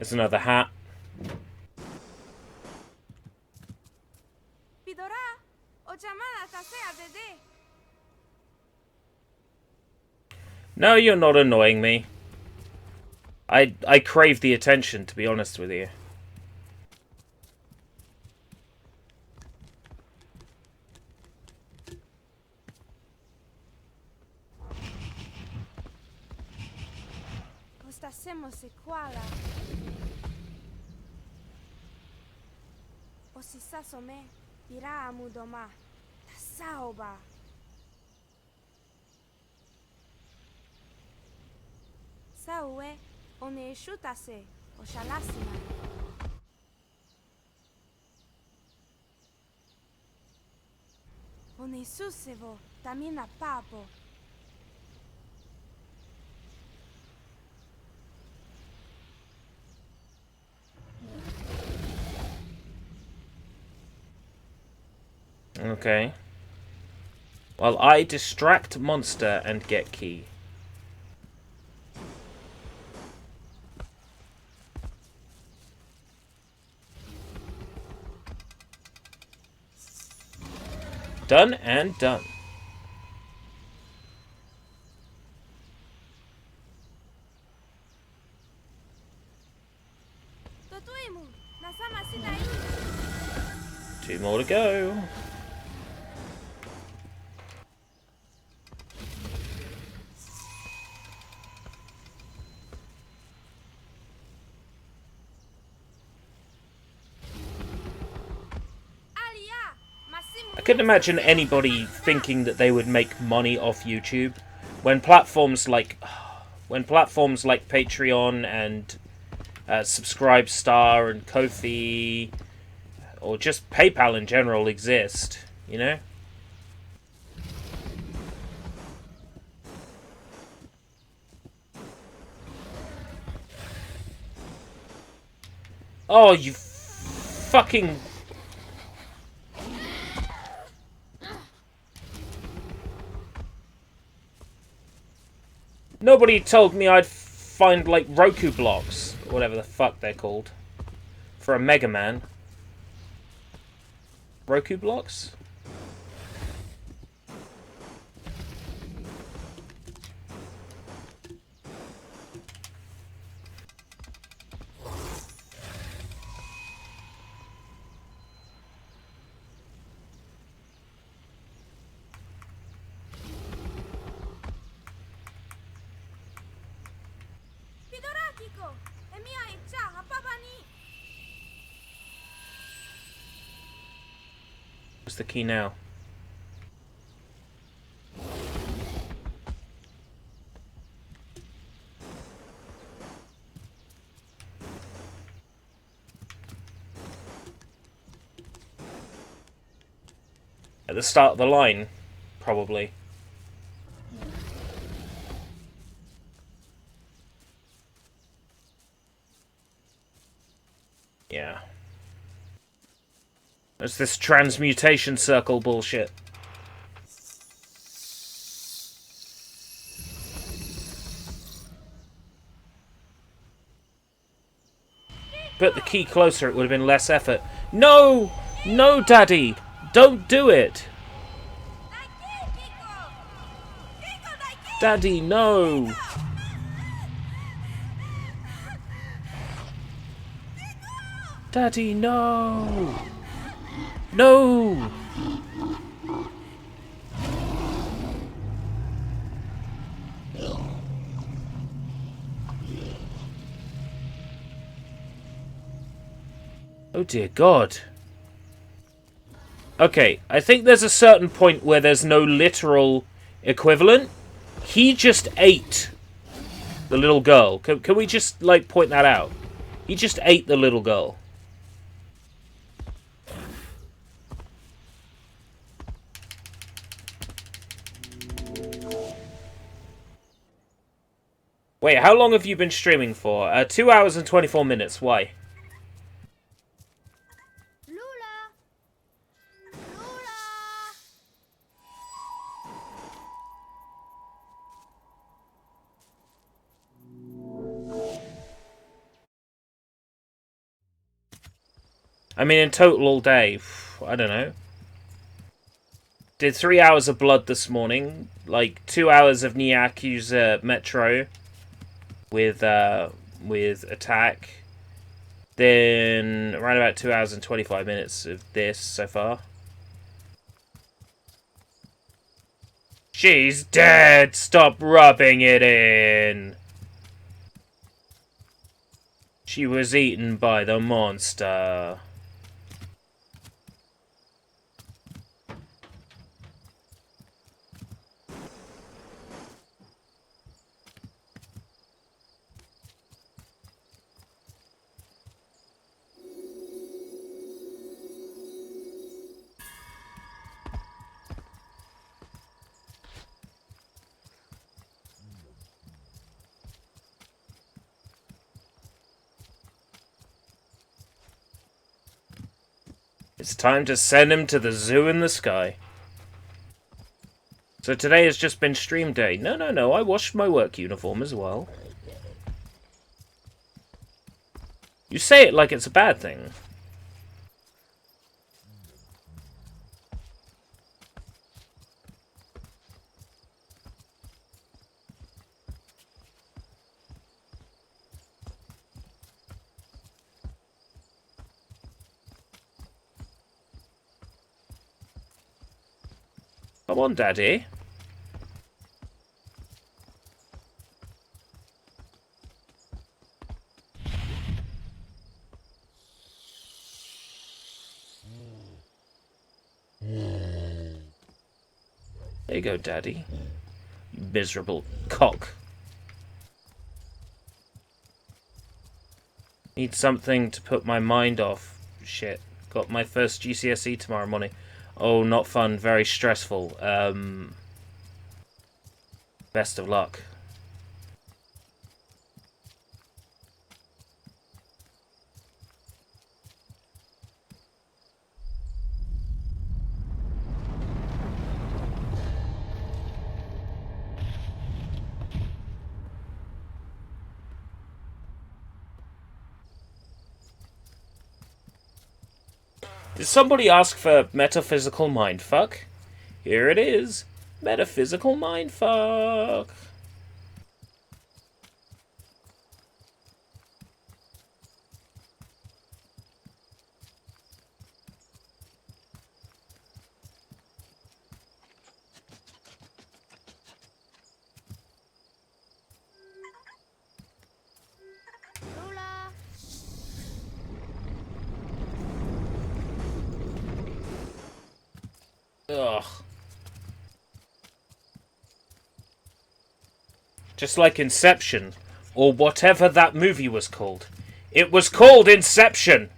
There's another hat. Pidora. O chamada tasea dede. No, you're not annoying me. I crave the attention, to be honest with you. Ostasemos sequala. Osisasome. Ira amudoma. Tasaoba. Saue. One shutase. Oshalasima. One susevo. Tamina papo. Okay. While I distract monster and get key. Done and done. Totuimu, nasama sita hii. 2 more to go. Alia, masimu. I couldn't imagine anybody thinking that they would make money off YouTube when platforms like Patreon and Subscribestar and Ko-fi or just PayPal in general exist, you know? Oh, you fucking... Nobody told me I'd find, like, Roku blocks, or whatever the fuck they're called, for a Mega Man. Roku blocks? Pidorakiko, emia icha hapapani. What's the key now? At the start of the line, probably. Yeah. It's this transmutation circle bullshit. Put the key closer, it would have been less effort. No! No, Daddy! Don't do it! Daddy, no! Daddy, no! No! Oh dear God. Okay, I think there's a certain point where there's no literal equivalent. He just ate the little girl. Can we just, like, point that out? He just ate the little girl. Wait, how long have you been streaming for? 2 hours and 24 minutes. Why? Lula. Lula. I mean, in total all day, I don't know. Did 3 hours of blood this morning, like 2 hours of Nyaku's Metro with attack, then around about 2 hours and 25 minutes of this so far. She's dead! Stop rubbing it in! She was eaten by the monster. It's time to send him to the zoo in the sky. So today has just been stream day. No, I washed my work uniform as well. You say it like it's a bad thing. Come on, Daddy. There you go, Daddy. You miserable cock. Need something to put my mind off. Shit. Got my first GCSE tomorrow morning. Oh, not fun. Very stressful. Best of luck. Did somebody ask for metaphysical mindfuck? Here it is. Metaphysical mindfuck. Lula. Ugh. Just like Inception, or whatever that movie was called. It was called Inception!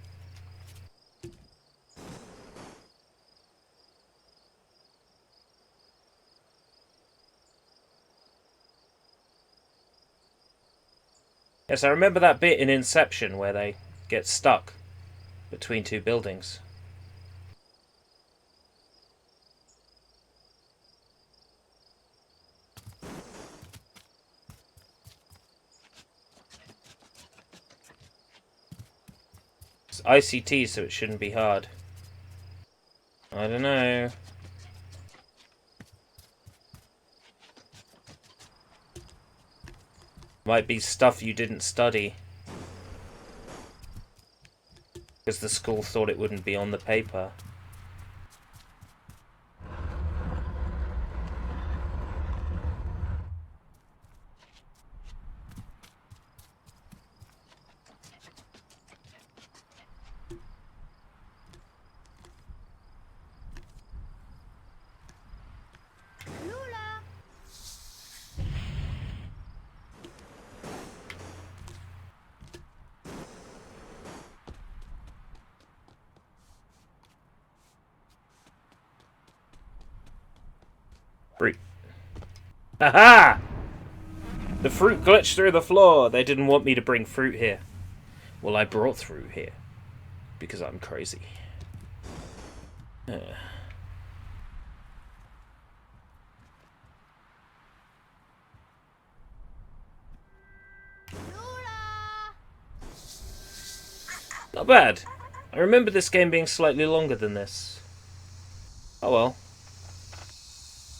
Yes, I remember that bit in Inception where they get stuck between two buildings. It's ICT, so it shouldn't be hard. I don't know. Might be stuff you didn't study. Because the school thought it wouldn't be on the paper. Lula. Fruit. Aha! The fruit glitched through the floor. They didn't want me to bring fruit here. Well, I brought fruit here. Because I'm crazy. Not bad. I remember this game being slightly longer than this. Oh well.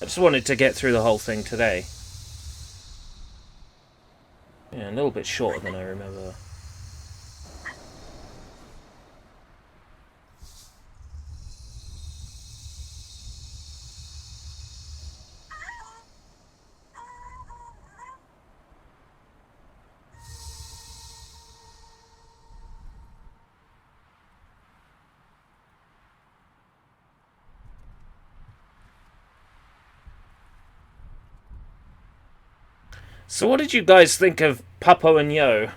I just wanted to get through the whole thing today. Yeah, a little bit shorter than I remember. So what did you guys think of Papo and Yo?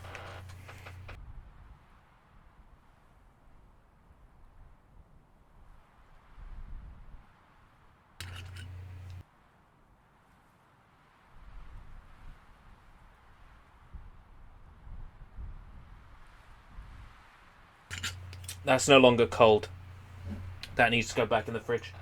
That's no longer cold. That needs to go back in the fridge.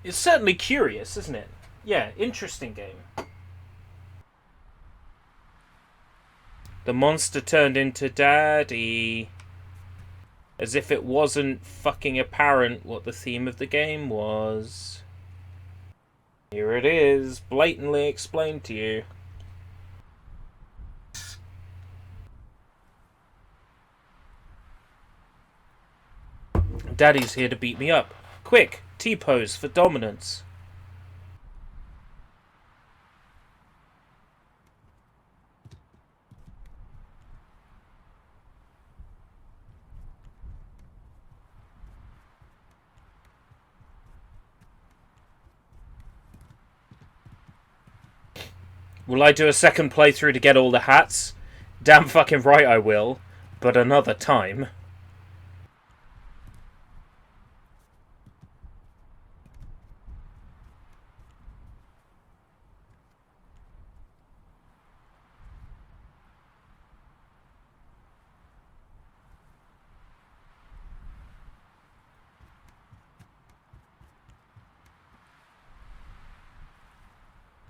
It's certainly curious, isn't it? Yeah, interesting game. The monster turned into Daddy. As if it wasn't fucking apparent what the theme of the game was. Here it is, blatantly explained to you. Daddy's here to beat me up. Quick, T-pose for dominance. Will I do a second playthrough to get all the hats? Damn fucking right I will, but another time.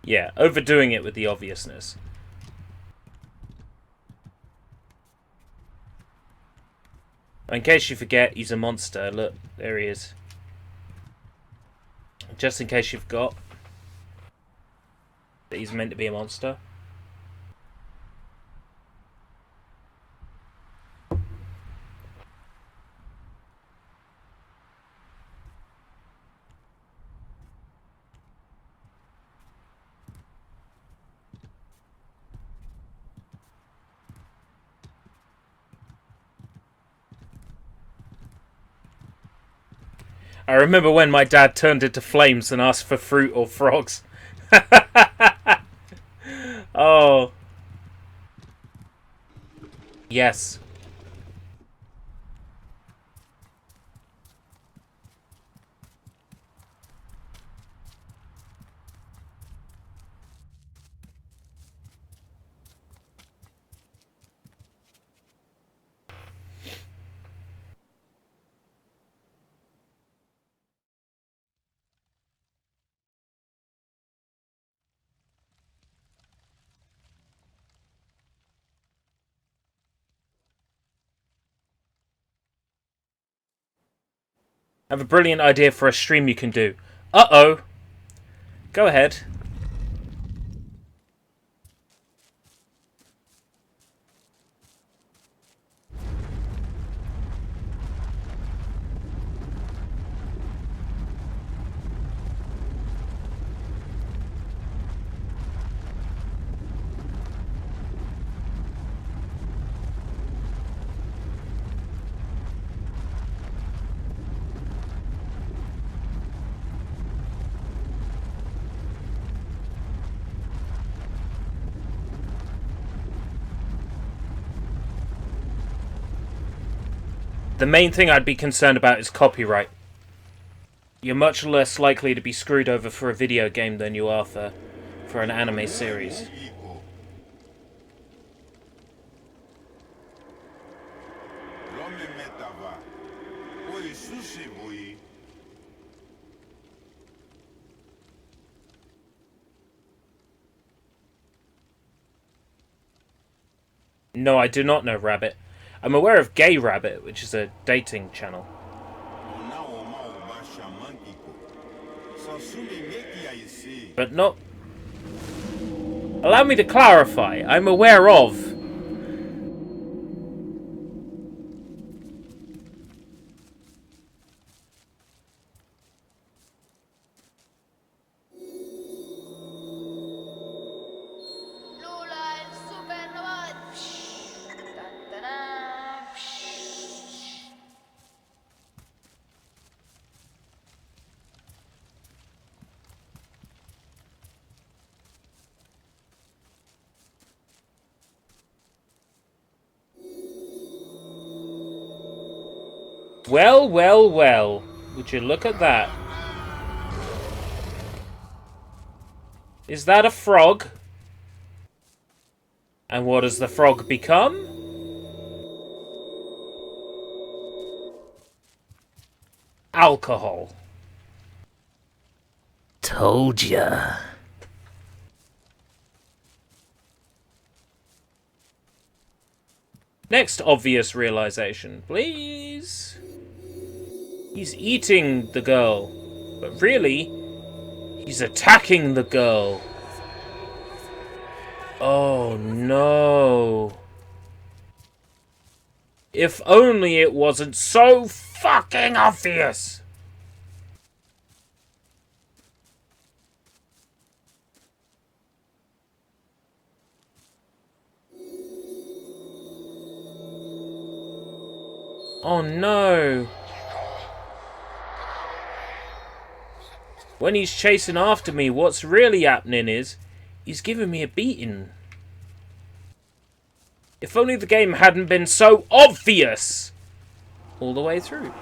Yeah, overdoing it with the obviousness. In case you forget, he's a monster. Look, there he is. Just in case you forgot that he's meant to be a monster. I remember when my dad turned into flames and asked for fruit or frogs. Oh. Yes. I have a brilliant idea for a stream you can do. Uh-oh. Go ahead. The main thing I'd be concerned about is copyright. You're much less likely to be screwed over for a video game than you are for an anime series. No, I do not know Rabbit. I'm aware of Gay Rabbit, which is a dating channel. But not... Allow me to clarify. I'm aware of... Well, well, well. Would you look at that? Is that a frog? And what does the frog become? Alcohol. Told ya. Next obvious realization, please. He's eating the girl, but really, he's attacking the girl. Oh no. If only it wasn't so fucking obvious. Oh no. When he's chasing after me, what's really happening is he's giving me a beating. If only the game hadn't been so obvious all the way through.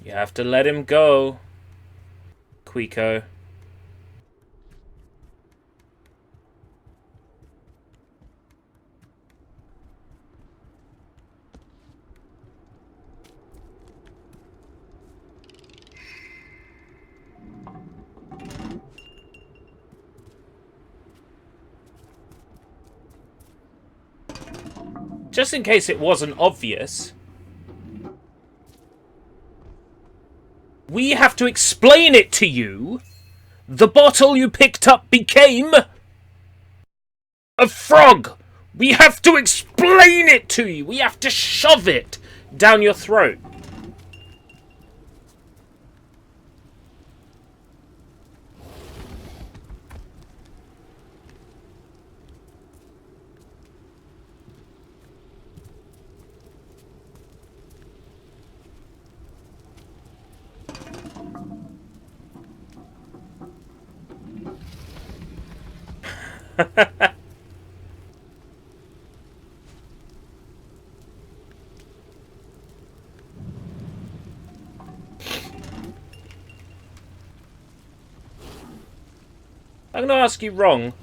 You have to let him go, Quico. Just in case it wasn't obvious, we have to explain it to you. The bottle you picked up became a frog. We have to explain it to you. We have to shove it down your throat. I'm gonna ask you wrong.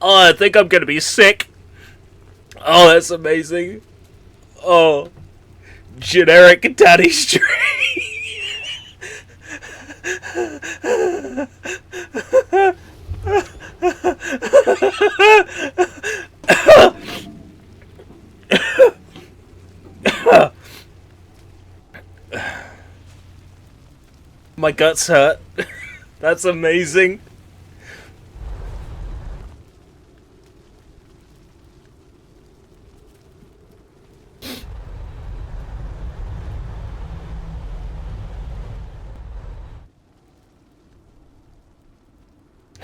Oh, I think I'm gonna be sick. Oh, that's amazing. Oh, generic daddy string. My guts hurt. That's amazing.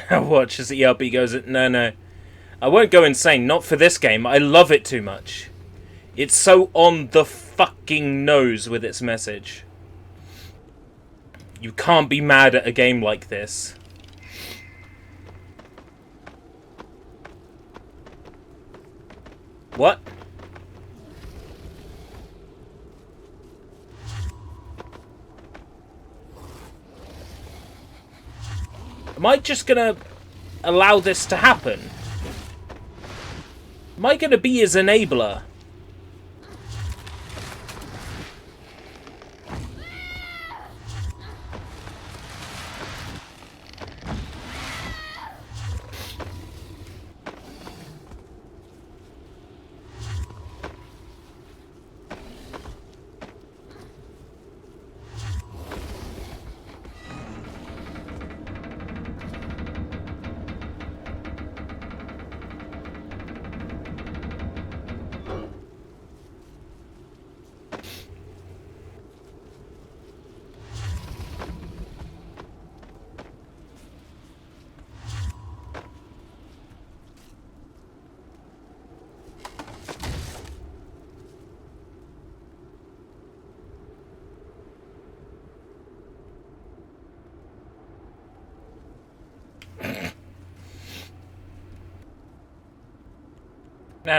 Watch as the ERB goes, no. I won't go insane, not for this game. I love it too much. It's so on the fucking nose with its message. You can't be mad at a game like this. What? Am I just gonna allow this to happen? Am I gonna be his enabler?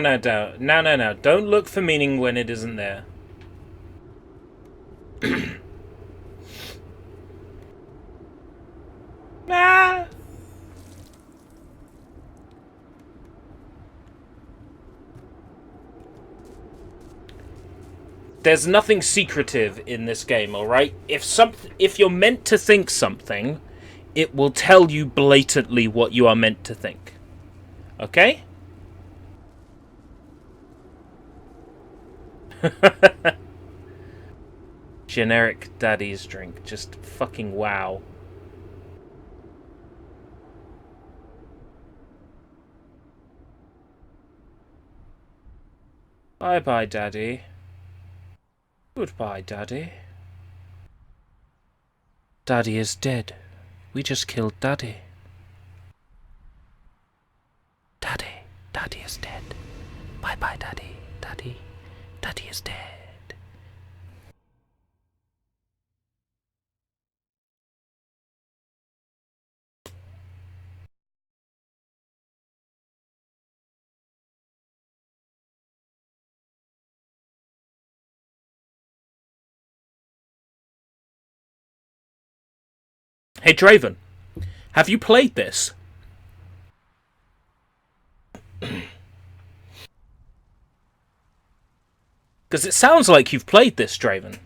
No. Don't look for meaning when it isn't there. Ah. There's nothing secretive in this game, alright? If you're meant to think something, it will tell you blatantly what you are meant to think. Okay? Generic daddy's drink. Just fucking wow. Bye-bye, Daddy. Goodbye, Daddy. Daddy is dead. We just killed Daddy. Daddy is dead. Bye-bye, Daddy. Daddy is dead. Hey, Draven. Have you played this? Because it sounds like you've played this, Draven.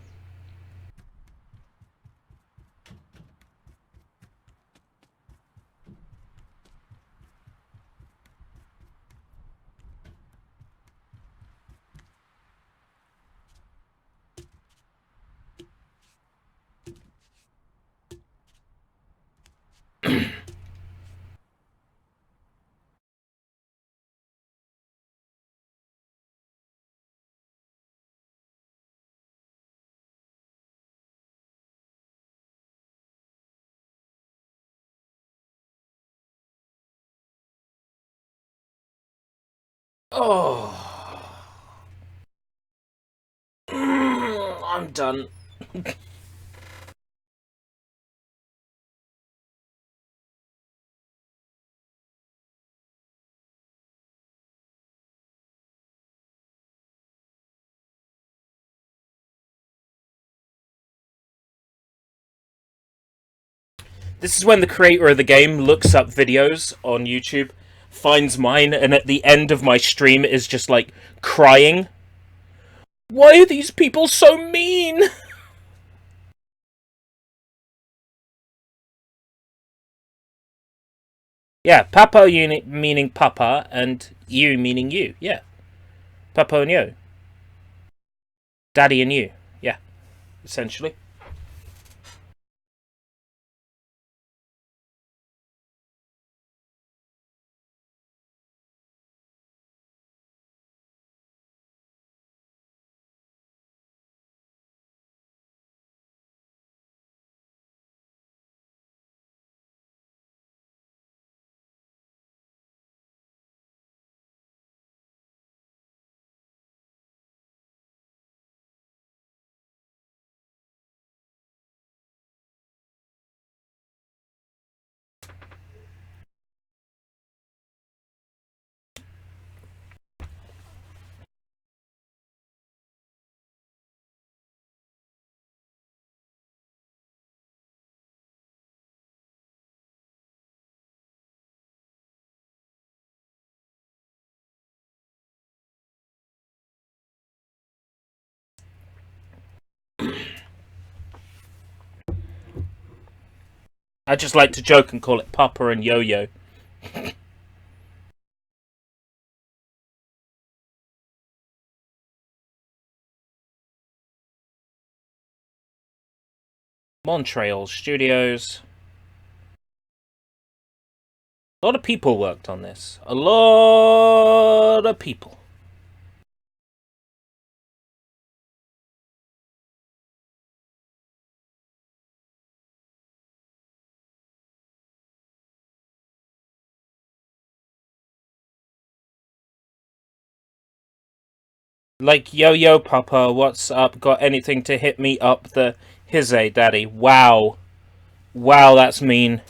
Oh. I'm done. This is when the creator of the game looks up videos on YouTube, finds mine, and at the end of my stream is just like crying. Why are these people so mean? Yeah, Papo meaning papa, and you meaning you. Yeah. Papo and you. Daddy and you. Yeah, essentially. I just like to joke and call it Papa and Yo-Yo. Montreal Studios. A lot of people worked on this. A lot of people. Like, yo, Papa, what's up? Got anything to hit me up the hizzy, Daddy? Wow. Wow, that's mean.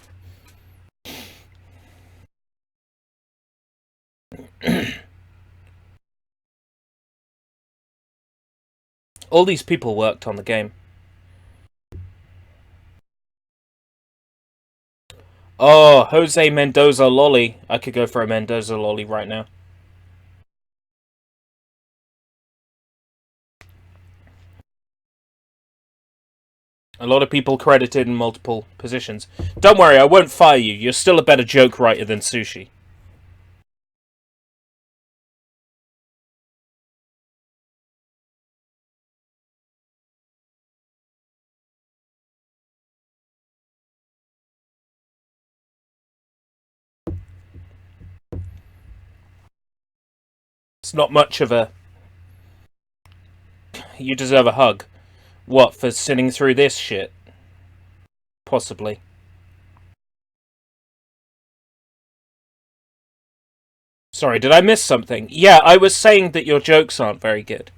All these people worked on the game. Oh, Jose Mendoza lolly. I could go for a Mendoza lolly right now. A lot of people credited in multiple positions. Don't worry, I won't fire you. You're still a better joke writer than Sushi. It's not much of a... You deserve a hug. What, for sitting through this shit? Possibly. Sorry, did I miss something? Yeah, I was saying that your jokes aren't very good.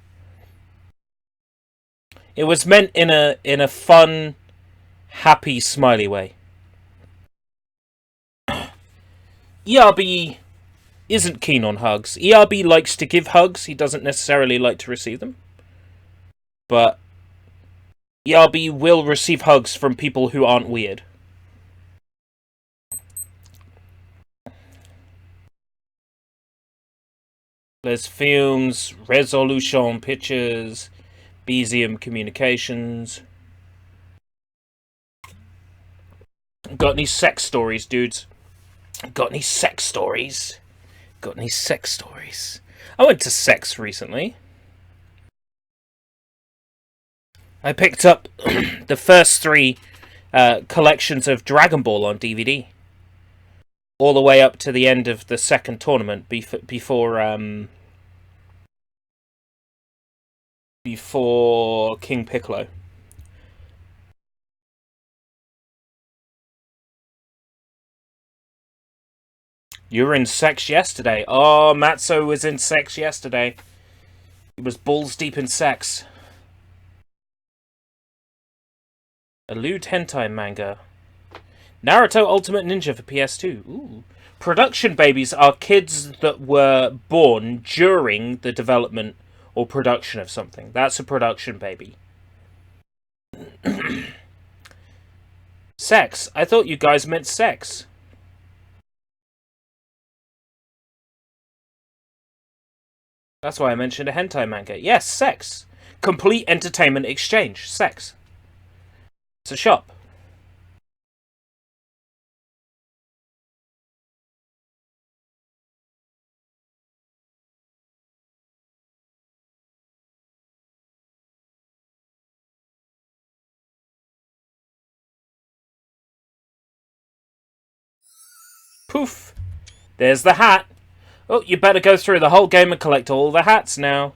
It was meant in a fun, happy, smiley way. ERB isn't keen on hugs. ERB likes to give hugs, he doesn't necessarily like to receive them. But ERB will receive hugs from people who aren't weird. Les Films, Resolution Pictures, Bezium Communications. Got any sex stories, dudes? Got any sex stories? Got any sex stories? I went to sex recently. I picked up the first 3 collections of Dragon Ball on DVD. All the way up to the end of the second tournament before King Piccolo. You were in sex yesterday. Oh, Matzo was in sex yesterday. He was balls deep in sex. A lewd hentai manga. Naruto Ultimate Ninja for PS2. Ooh. Production babies are kids that were born during the development or production of something. That's a production baby. Sex. I thought you guys meant sex. That's why I mentioned a hentai manga. Yes, sex. Complete entertainment exchange. Sex. It's a shop. Poof. There's the hat. Oh, you better go through the whole game and collect all the hats now.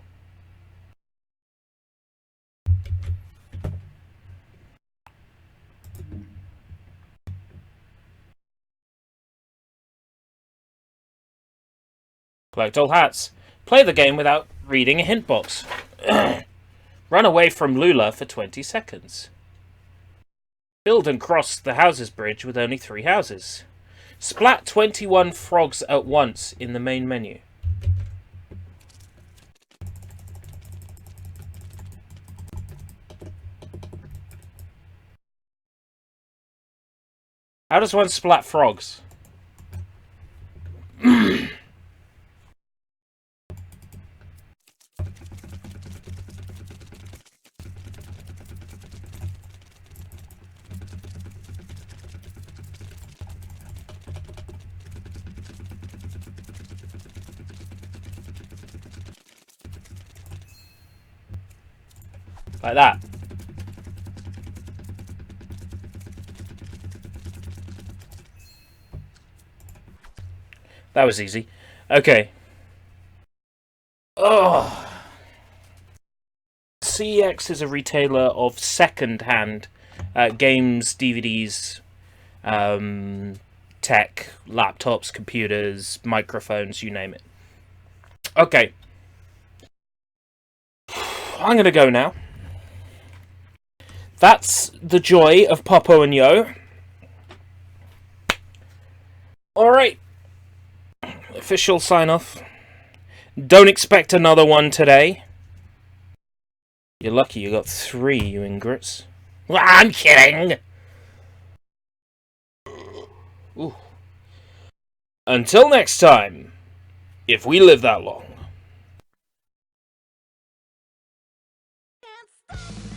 Collect all hats. Play the game without reading a hint box. Run away from Lula for 20 seconds. Build and cross the houses bridge with only 3 houses. Splat 21 frogs at once in the main menu. How does one splat frogs? Like that. That was easy. Okay. Oh. CEX is a retailer of second-hand games, DVDs, tech, laptops, computers, microphones, you name it. Okay. I'm gonna go now. That's the joy of Papo and Yo. Alright. Official sign-off. Don't expect another one today. You're lucky you got 3, you ingrates. Well, I'm kidding! Ooh. Until next time, if we live that long. Can't stop.